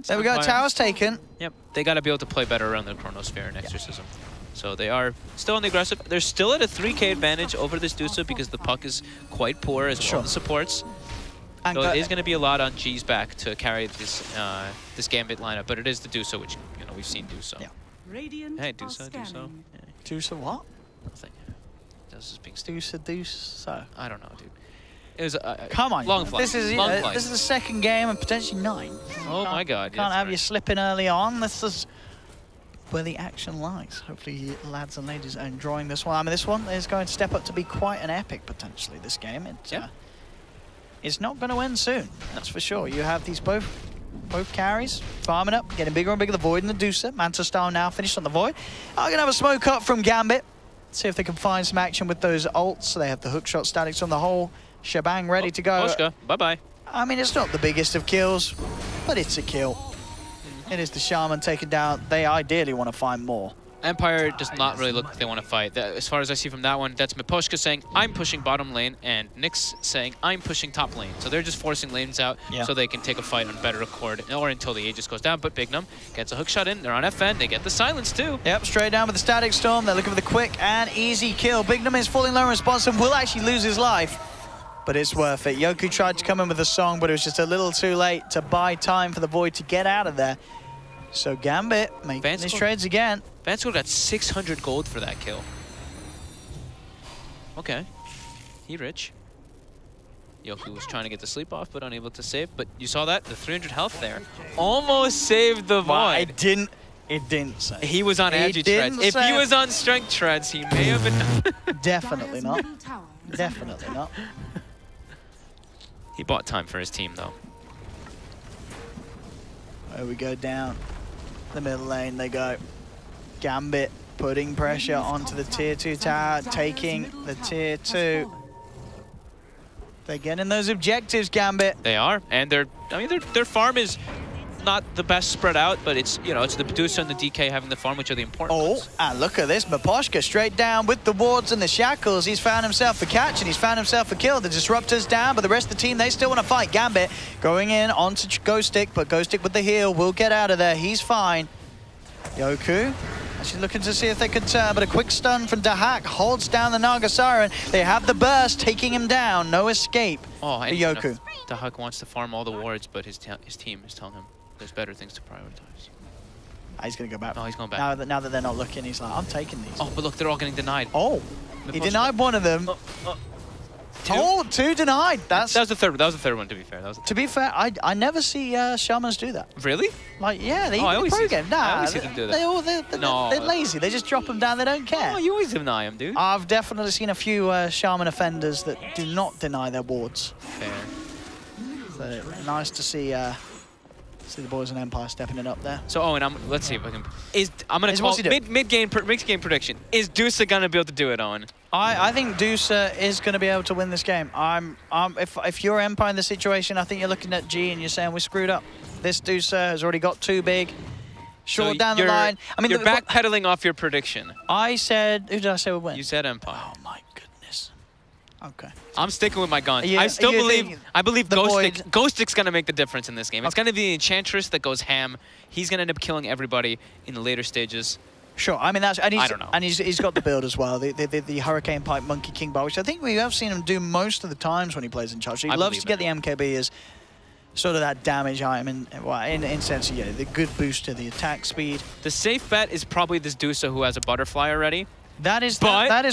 A: There we go, tower's taken.
B: Yep, they got to be able to play better around the Chronosphere and Exorcism. So they are still on the aggressive. They're still at a 3K advantage over this Dusa because the puck is quite poor as well as the supports. So it is going to be a lot on G's back to carry this this Gambit lineup, but it is the Dusa, which we've seen do so.
A: Yeah.
B: Hey, Dusa. Yeah.
A: Dusa what?
B: Nothing. This is being stupid.
A: Dusa.
B: I don't know, dude. It was
A: come on.
B: Long flight.
A: This is the second game and potentially 9.
B: Oh my God.
A: Can't have you slipping early on. This is where the action lies. Hopefully, you lads and ladies are enjoying this one. I mean, this one is going to step up to be quite an epic potentially. This game. It's not going to end soon. That's for sure. You have these both carries farming up, getting bigger and bigger. The Void and the Dusa. Manta style now finished on the Void. I'm going to have a smoke up from Gambit. See if they can find some action with those ults. So they have the hook shot statics on the whole shebang ready to go.
B: Poshka, bye-bye.
A: I mean, it's not the biggest of kills, but it's a kill. It is the Shaman taken down. They ideally want to find more.
B: Empire does not really look like they want to fight. As far as I see from that one, that's Miposhka saying, I'm pushing bottom lane, and Nyx saying, I'm pushing top lane. So they're just forcing lanes out so they can take a fight on better accord, or until the Aegis goes down. But Bignum gets a hook shot in. They're on FN. They get the silence, too.
A: Yep, straight down with the Static Storm. They're looking for the quick and easy kill. Bignum is falling low in response and will actually lose his life. But it's worth it. Yoku tried to come in with a song, but it was just a little too late to buy time for the Void to get out of there. So Gambit making these trades again.
B: Vansko got 600 gold for that kill. Okay. He rich. Yoku was trying to get the sleep off, but unable to save. But you saw that? The 300 health there. Almost saved the Void.
A: It didn't save.
B: He was on edgy treads. If he was on strength treads, he may have been...
A: Definitely not. Definitely not.
B: He bought time for his team, though.
A: There we go down the middle lane. They go. Gambit putting pressure onto the tier 2 tower, taking the tier 2. They're getting those objectives, Gambit.
B: They are, and their farm is not the best spread out, but it's it's the Medusa and the DK having the farm, which are the important ones.
A: And look at this, Miposhka straight down with the wards and the shackles. He's found himself a catch and he's found himself a kill. The Disruptor's down, but the rest of the team, they still want to fight. Gambit going in onto Ghostic, but Ghostic with the heal will get out of there. He's fine. Yoku actually looking to see if they could turn, but a quick stun from DreamHack holds down the Naga Siren. They have the burst taking him down. No escape for Yoku.
B: DreamHack wants to farm all the wards, but his team is telling him there's better things to prioritize.
A: He's going to go back.
B: Oh, he's going back.
A: Now that they're not looking, he's like, I'm taking these.
B: Oh, but look, they're all getting denied.
A: Oh, he denied one of them. Two denied. That was the third.
B: That was the third one. To be fair,
A: to be fair, I never see shamans do that.
B: Really?
A: Like, yeah, they
B: I always
A: pro game. Nah,
B: I always see them do that.
A: They're lazy. They just drop them down. They don't care.
B: Oh, you always deny them, dude.
A: I've definitely seen a few shaman offenders that do not deny their wards.
B: Fair.
A: So nice to see the boys in Empire stepping it up there.
B: So let's see if I can. I'm gonna call mid-game prediction. Is Dusa gonna be able to do it on?
A: I think Dusa is going to be able to win this game. If you're Empire in the situation, I think you're looking at G and you're saying we're screwed up. This Dusa has already got too big. Short down the line. I mean,
B: you're backpedaling off your prediction.
A: I said, who did I say would win?
B: You said Empire.
A: Oh my goodness. Okay.
B: I'm sticking with my gun. I still believe Ghostic's going to make the difference in this game. It's going to be the Enchantress that goes ham. He's going to end up killing everybody in the later stages.
A: Sure, I mean I don't know. And he's got the build as well, the Hurricane Pipe Monkey King bar, which I think we have seen him do most of the times when he plays in charge. So he loves to get the MKB as sort of that damage item, in sense of the good boost to the attack speed.
B: The safe bet is probably this Dusa who has a butterfly already.
A: That is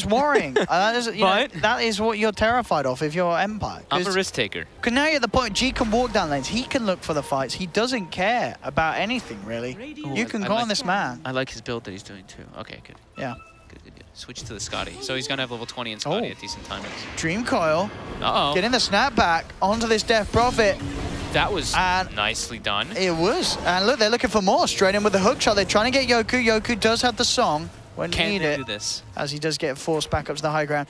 A: worrying. That is what you're terrified of if you're Empire.
B: I'm a risk taker.
A: Because now you're at the point G can walk down lanes. He can look for the fights. He doesn't care about anything really.
C: Ooh,
A: you can go on this man.
B: I like his build that he's doing too. Okay, good.
A: Yeah.
B: Good. Switch to the Scotty. So he's gonna have level 20 in Scotty at decent timings.
A: Dream Coil. Getting the snapback onto this Death Prophet.
B: That was nicely done.
A: It was. And look, they're looking for more. Straight in with the hook shot. They're trying to get Yoku. Yoku does have the song. When
B: Can they do this?
A: As he does get forced back up to the high ground.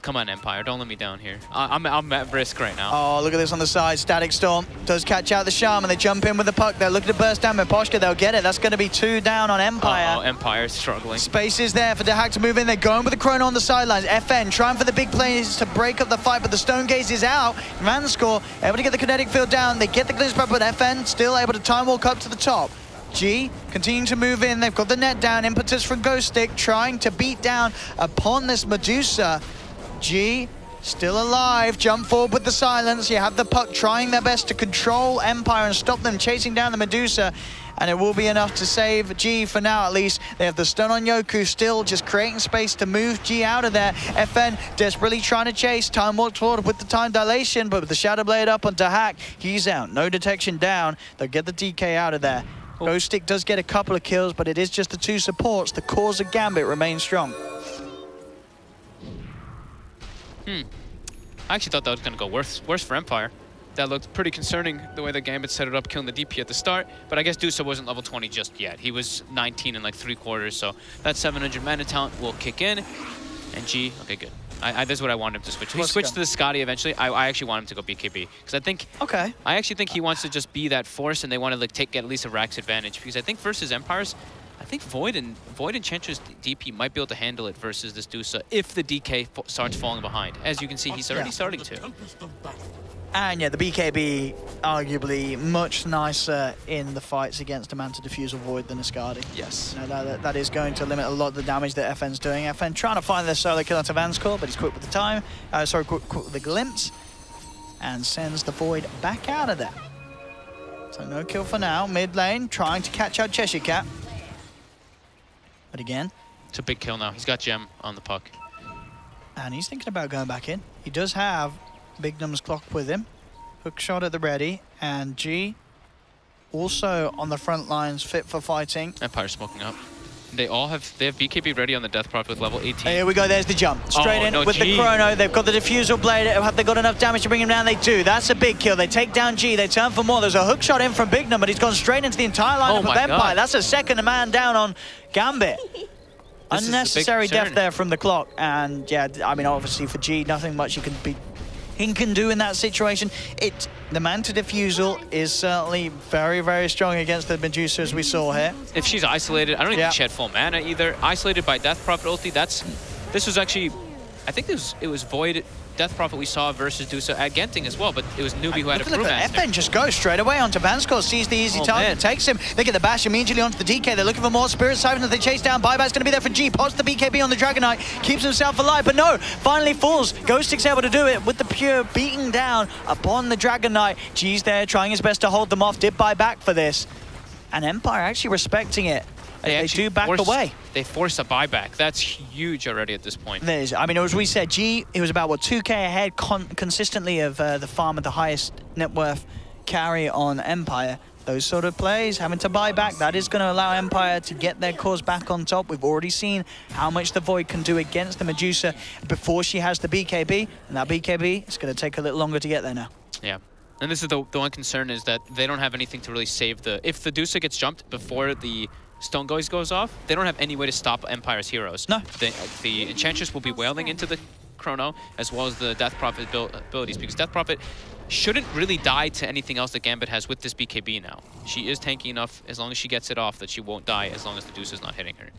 B: Come on, Empire. Don't let me down here. I'm at risk right now.
A: Oh, look at this on the side. Static Storm does catch out the Shaman. They jump in with the puck. They're looking to burst down Miposhka. They'll get it. That's going to be 2 down on Empire.
B: Oh, Empire's struggling.
A: Space is there for DreamHack to move in. They're going with the Chrono on the sidelines. FN trying for the big plays to break up the fight, but the Stone Gaze is out. Vanscore able to get the kinetic field down. They get the clearance back, but FN still able to time walk up to the top. G continuing to move in. They've got the net down. Impetus from Ghost Stick trying to beat down upon this Medusa. G still alive. Jump forward with the silence. You have the puck trying their best to control Empire and stop them chasing down the Medusa. And it will be enough to save G for now, at least. They have the stun on Yoku still, just creating space to move G out of there. FN desperately trying to chase. Time walk forward with the time dilation, but with the Shadow Blade up onto Hack, he's out. No detection down. They'll get the DK out of there. Ghost Stick does get a couple of kills, but it is just the two supports. The cause of Gambit remains strong.
B: I actually thought that was going to go worse for Empire. That looked pretty concerning, the way that Gambit set it up, killing the DP at the start. But I guess Dusa wasn't level 20 just yet. He was 19 in like 3/4, so that 700 mana talent will kick in. And G, okay, good. This is what I wanted him to switch. He switched to the Scotty eventually. I actually want him to go BKB. Because I think...
A: Okay.
B: I actually think he wants to just be that force, and they want to like get at least a Rax advantage. Because I think versus Empires, I think Void and Enchantress DP might be able to handle it versus this Dusa if the DK starts falling behind. As you can see, he's already starting to.
A: And yeah, the BKB arguably much nicer in the fights against a Manta Diffusal Void than a Skadi.
B: Yes.
A: You know, that is going to limit a lot of the damage that FN's doing. FN trying to find their solo kill onto Van's core, but he's quick with the time. Quick with the glimpse. And sends the Void back out of there. So no kill for now. Mid lane trying to catch out Cheshire Cat. But again,
B: it's a big kill now. He's got Gem on the puck.
A: And he's thinking about going back in. He does have Bignum's clock with him. Hook shot at the ready. And G also on the front lines, fit for fighting.
B: Empire smoking up. They have BKB ready on the Death Prophet with level 18.
A: Here we go, there's the jump. Straight in with
B: G.
A: the chrono. They've got the diffusal blade. Have they got enough damage to bring him down? They do. That's a big kill. They take down G. They turn for more. There's a hook shot in from Bignum, but he's gone straight into the entire lineup of Empire. That's a second man down on Gambit. Unnecessary death there from the clock. And yeah, I mean, obviously for G, nothing much he can do in that situation. The Manta Diffusal is certainly very, very strong against the Medusa, as we saw here.
B: If she's isolated, I don't even think she had full mana either. Isolated by Death Prophet ulti, this was actually, I think it was Void Death Prophet we saw versus Dusa at Genting as well, but it was Newbie who had a Brewmaster.
A: FN just goes straight away onto Vanskor, sees the easy target, takes him. They get the bash immediately onto the DK. They're looking for more Spirit Siphon that they chase down. Buyback's going to be there for G. Pots the BKB on the Dragon Knight, keeps himself alive, but no, finally falls. Ghost Stick's able to do it with the pure beating down upon the Dragon Knight. G's there trying his best to hold them off. Did buy back for this. And Empire actually respecting it. They do back away.
B: They force a buyback. That's huge already at this point.
A: I mean, as we said, G, it was about, 2k ahead consistently of the farm at the highest net worth carry on Empire. Those sort of plays, having to buy back, that is going to allow Empire to get their cause back on top. We've already seen how much the Void can do against the Medusa before she has the BKB. And that BKB is going to take a little longer to get there now.
B: Yeah. And this is the one concern is that they don't have anything to really save the... If the Dusa gets jumped before the Stone goes off, they don't have any way to stop Empire's heroes.
A: No.
B: The Enchantress will be wailing into the Chrono, as well as the Death Prophet abilities, because Death Prophet shouldn't really die to anything else that Gambit has with this BKB now. She is tanky enough, as long as she gets it off, that she won't die as long as the Dusa is not hitting her.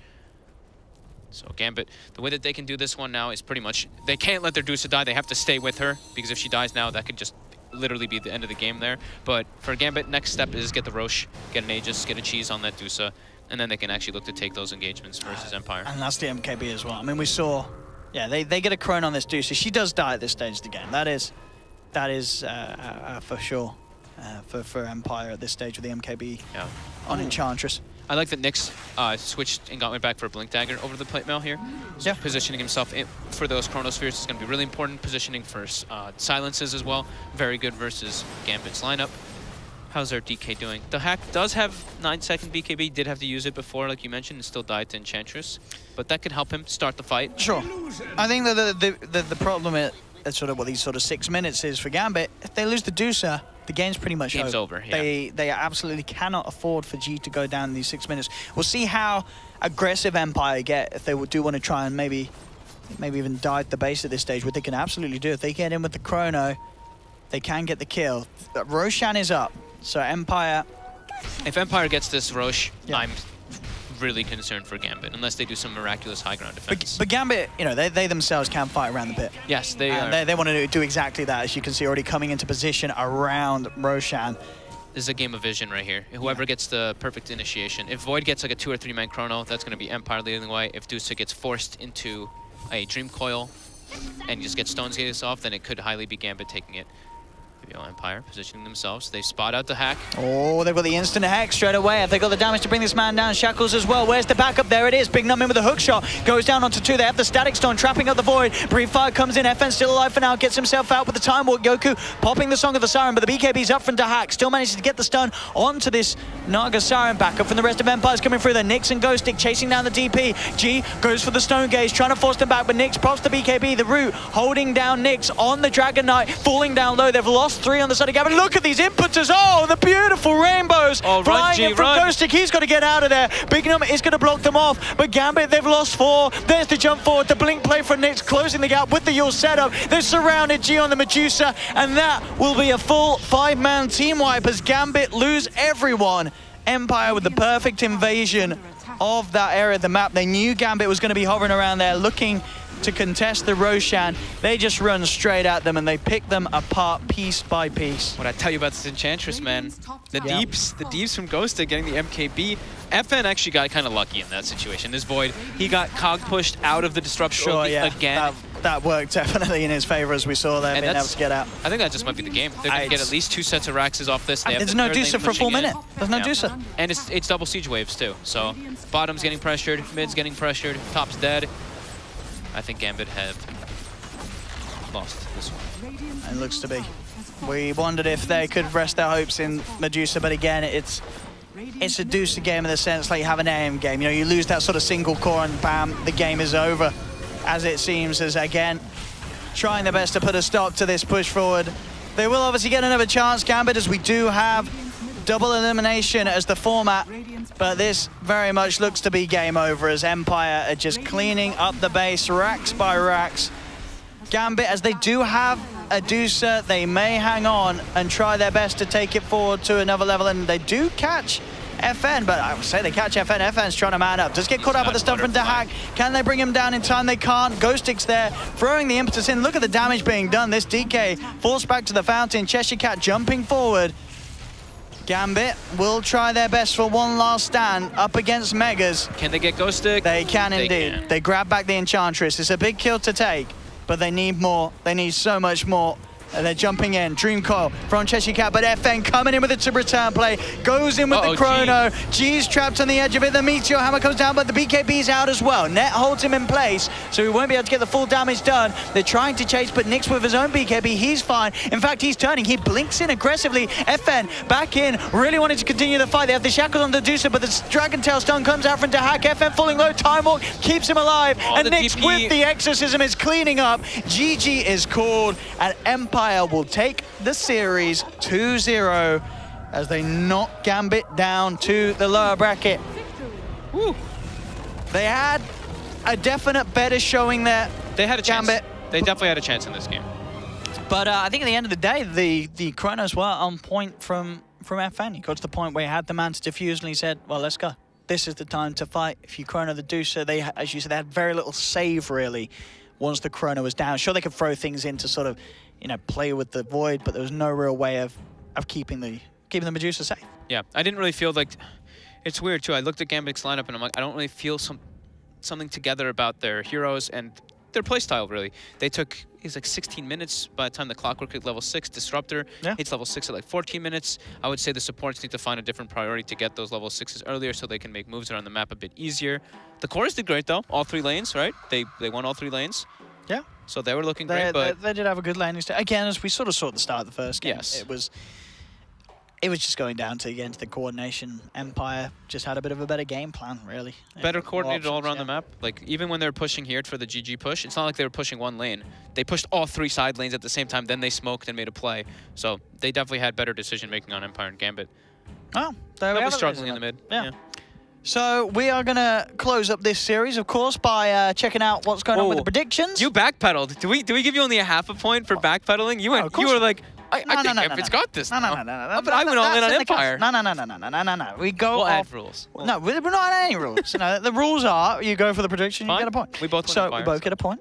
B: So Gambit, the way that they can do this one now is pretty much, they can't let their Dusa die, they have to stay with her, because if she dies now, that could just literally be the end of the game there. But for Gambit, next step is get the Roche, get an Aegis, get a cheese on that Dusa, and then they can actually look to take those engagements versus Empire.
A: And that's the MKB as well. I mean, we saw, yeah, they get a Crone on this Dusa. She does die at this stage of the game. That is for sure for Empire at this stage with the MKB on Enchantress.
B: I like that Nyx switched and went back for a Blink Dagger over the plate mail here. So positioning himself for those Chronospheres is going to be really important. Positioning for silences as well. Very good versus Gambit's lineup. How's our DK doing? The Hack does have 9-second BKB, did have to use it before, like you mentioned, and still died to Enchantress. But that could help him start the fight.
A: Sure. I think that the problem at sort of what these sort of 6 minutes is for Gambit, if they lose the Dusa, the game's pretty much over. Yeah. They absolutely cannot afford for G to go down in these 6 minutes. We'll see how aggressive Empire get if they do want to try and maybe even die at the base at this stage, what they can absolutely do. If they get in with the Chrono, they can get the kill. Roshan is up. So Empire...
B: If Empire gets this Roche, I'm really concerned for Gambit, unless they do some miraculous high ground defense.
A: But Gambit, you know, they themselves can fight around the pit.
B: Yes, they
A: want to do exactly that, as you can see already coming into position around Roshan.
B: This is a game of vision right here. Whoever gets the perfect initiation. If Void gets like a 2 or 3 man chrono, that's going to be Empire leading the way. If Dusa gets forced into a Dream Coil and just gets Stones Gates off, then it could highly be Gambit taking it. Empire positioning themselves. They spot out the hack.
A: Oh, they've got the instant hack straight away. Have they got the damage to bring this man down? Shackles as well. Where's the backup? There it is. Big Num in with a hook shot. Goes down onto 2. They have the Static Stone trapping up the Void. Brief Fire comes in. FN still alive for now. Gets himself out with the Time Walk. Goku popping the Song of the Siren, but the BKB's up from DreamHack. Still manages to get the stun onto this Naga Siren. Backup from the rest of Empire's coming through. The Nyx and Ghostic chasing down the DP. G goes for the Stone Gaze, trying to force them back, but Nyx props the BKB. The Root holding down Nyx on the Dragon Knight, falling down low. They've lost 3 on the side of Gambit. Look at these inputters. Oh, the beautiful rainbows flying in from Ghostic. He's got to get out of there. Big Num is going to block them off, but Gambit, they've lost 4. There's the jump forward. The blink play from Nyx, closing the gap with the Yule setup. They've surrounded G on the Medusa, and that will be a full 5-man team wipe as Gambit lose everyone. Empire with the perfect invasion of that area of the map. They knew Gambit was going to be hovering around there looking to contest the Roshan. They just run straight at them and they pick them apart piece by piece.
B: What I tell you about this Enchantress, man. The deeps from Ghostic getting the MKB. FN actually got kind of lucky in that situation. This Void, he got cog pushed out of the Disruption again.
A: That worked definitely in his favor as we saw there, being able to get out.
B: I think that just might be the game. They're going to get at least 2 sets of Raxes off this.
A: There's no Dusa for a full minute. There's no Dusa.
B: And it's double siege waves too. So bottom's getting pressured, mid's getting pressured, top's dead. I think Gambit have lost this one.
A: It looks to be. We wondered if they could rest their hopes in Medusa, but again, it's a Dusa game in the sense like you have an AM game. You know, you lose that sort of single core and bam, the game is over. As it seems, as again, trying their best to put a stop to this push forward. They will obviously get another chance, Gambit, as we do have double elimination as the format, but this very much looks to be game over as Empire are just cleaning up the base, racks by racks. Gambit, as they do have a Dusa, they may hang on and try their best to take it forward to another level, and they do catch FN, but I would say they catch FN. FN's trying to man up. Does get caught up with the stuff from DreamHack. Can they bring him down in time? They can't. Ghostic's there, throwing the impetus in. Look at the damage being done. This DK falls back to the fountain. Cheshire Cat jumping forward. Gambit will try their best for one last stand up against Megas.
B: Can they get Ghostic?
A: They can indeed. They grab back the Enchantress. It's a big kill to take, but they need more. They need so much more. And they're jumping in. Dream Coil from Cheshire Cat, but FN coming in with a return play. Goes in with the chrono. G's trapped on the edge of it. The Meteor Hammer comes down, but the BKB's out as well. Net holds him in place, so he won't be able to get the full damage done. They're trying to chase, but Nyx with his own BKB, he's fine. In fact, he's turning. He blinks in aggressively. FN back in, really wanted to continue the fight. They have the shackles on the Dusa, but the Dragon Tail Stone comes out from DreamHack. FN falling low. Time Walk keeps him alive. And Nyx DP with the Exorcism is cleaning up. GG is called, and Empire will take the series 2-0 as they knock Gambit down to the lower bracket. Woo. They had a definite better showing there.
B: They had a chance.
A: Gambit.
B: They definitely had a chance in this game.
A: But I think at the end of the day, the chronos were on point from FN. He got to the point where he had the man to defuse and he said, well, let's go. This is the time to fight. If you chrono the Dusa, they, as you said, they had very little save really once the chrono was down. Sure, they could throw things in to sort of, you know, play with the Void, but there was no real way of keeping the Medusa safe.
B: Yeah, I didn't really feel like, it's weird too. I looked at Gambit's lineup and I'm like, I don't really feel something together about their heroes and their playstyle really. They took, it's like 16 minutes by the time the Clockwork at level 6, Disruptor hits level 6 at like 14 minutes. I would say the supports need to find a different priority to get those level 6s earlier so they can make moves around the map a bit easier. The cores did great though, all 3 lanes, right? They won all 3 lanes.
A: Yeah.
B: So they were looking great, but
A: they did have a good landing stage. Again, as we sort of saw at the start of the first game, it was just going down to, again, to the coordination. Empire just had a bit of a better game plan, really.
B: Better coordinated all around the map. Like, even when they were pushing here for the GG push, it's not like they were pushing one lane. They pushed all 3 side lanes at the same time, then they smoked and made a play. So they definitely had better decision-making on Empire and Gambit.
A: Oh, there we have
B: struggling in the mid.
A: Yeah. So we are going to close up this series, of course, by checking out what's going on with the predictions.
B: You backpedaled. Do we give you only a half a point for backpedaling? You went. You were like, I think Gambit's got this.
A: No.
B: But I went all in on Empire.
A: No. We go
B: we'll
A: off
B: add rules.
A: No, we're not adding any rules. The rules are you go for the prediction, you get a point.
B: We both
A: get a point.
B: We both get a point.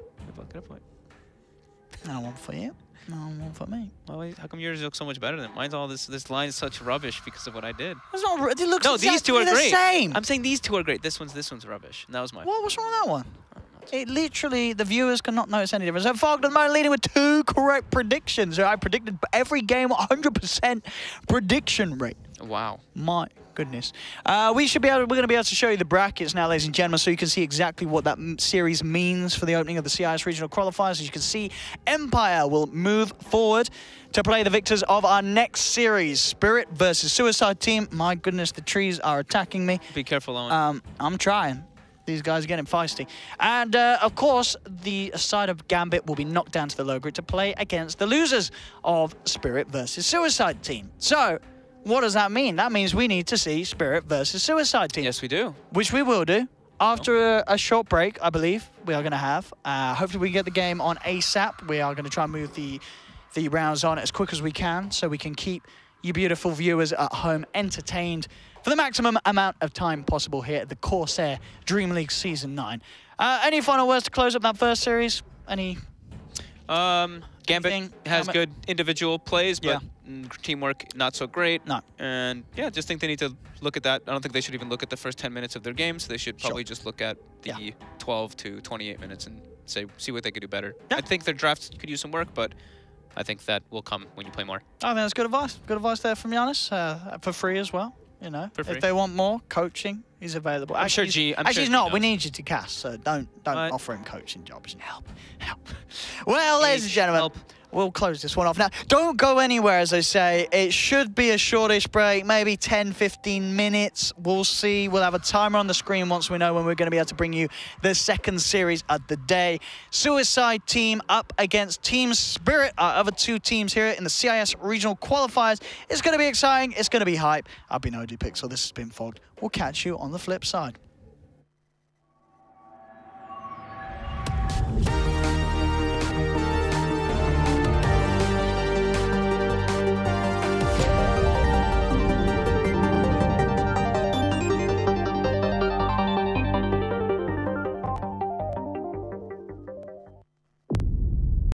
A: And one for you. No, one for me.
B: Well, wait, how come yours look so much better than mine's? All this line is such rubbish because of what I did.
A: It's not. It looks
B: No, these two are
A: the
B: great.
A: same.
B: I'm saying these two are great. This one's rubbish. And that was my.
A: What's wrong with that one? It literally, the viewers cannot notice any difference. So Fog at the moment leading with 2 correct predictions. So I predicted every game 100% prediction rate.
B: Wow.
A: My goodness. We're going to be able to show you the brackets now, ladies and gentlemen, so you can see exactly what that series means for the opening of the CIS regional qualifiers. As you can see, Empire will move forward to play the victors of our next series, Spirit versus Suicide Team. My goodness, the trees are attacking me.
B: Be careful, Owen.
A: I'm trying. These guys are getting feisty. And, of course, the side of Gambit will be knocked down to the low grid to play against the losers of Spirit versus Suicide Team. So, what does that mean? That means we need to see Spirit versus Suicide Team.
B: Yes, we do.
A: Which we will do. After a short break, I believe, we are going to have. Hopefully we can get the game on ASAP. We are going to try and move the rounds on as quick as we can so we can keep you beautiful viewers at home entertained for the maximum amount of time possible here at the CORSAIR DreamLeague Season 9. Any final words to close up that first series? Any?
B: Gambit has good individual plays, but
A: yeah.
B: Teamwork not so great.
A: No.
B: And yeah, just think they need to look at that. I don't think they should even look at the first 10 minutes of their games. They should probably just look at the 12 to 28 minutes and see what they could do better. Yeah. I think their drafts could use some work, but I think that will come when you play more.
A: I think that's good advice. Good advice there from Giannis, for free as well. You know, if they want more coaching, he's available.
B: I'm sure
A: he's not. We need you to cast, so don't offer him coaching jobs. Help. Well, ladies and gentlemen, we'll close this one off now. Don't go anywhere, as I say. It should be a shortish break, maybe 10, 15 minutes. We'll see. We'll have a timer on the screen once we know when we're going to be able to bring you the second series of the day. Suicide Team up against Team Spirit, our other 2 teams here in the CIS regional qualifiers. It's going to be exciting. It's going to be hype. I've been OG Pixel. This has been Fogged. We'll catch you on the flip side.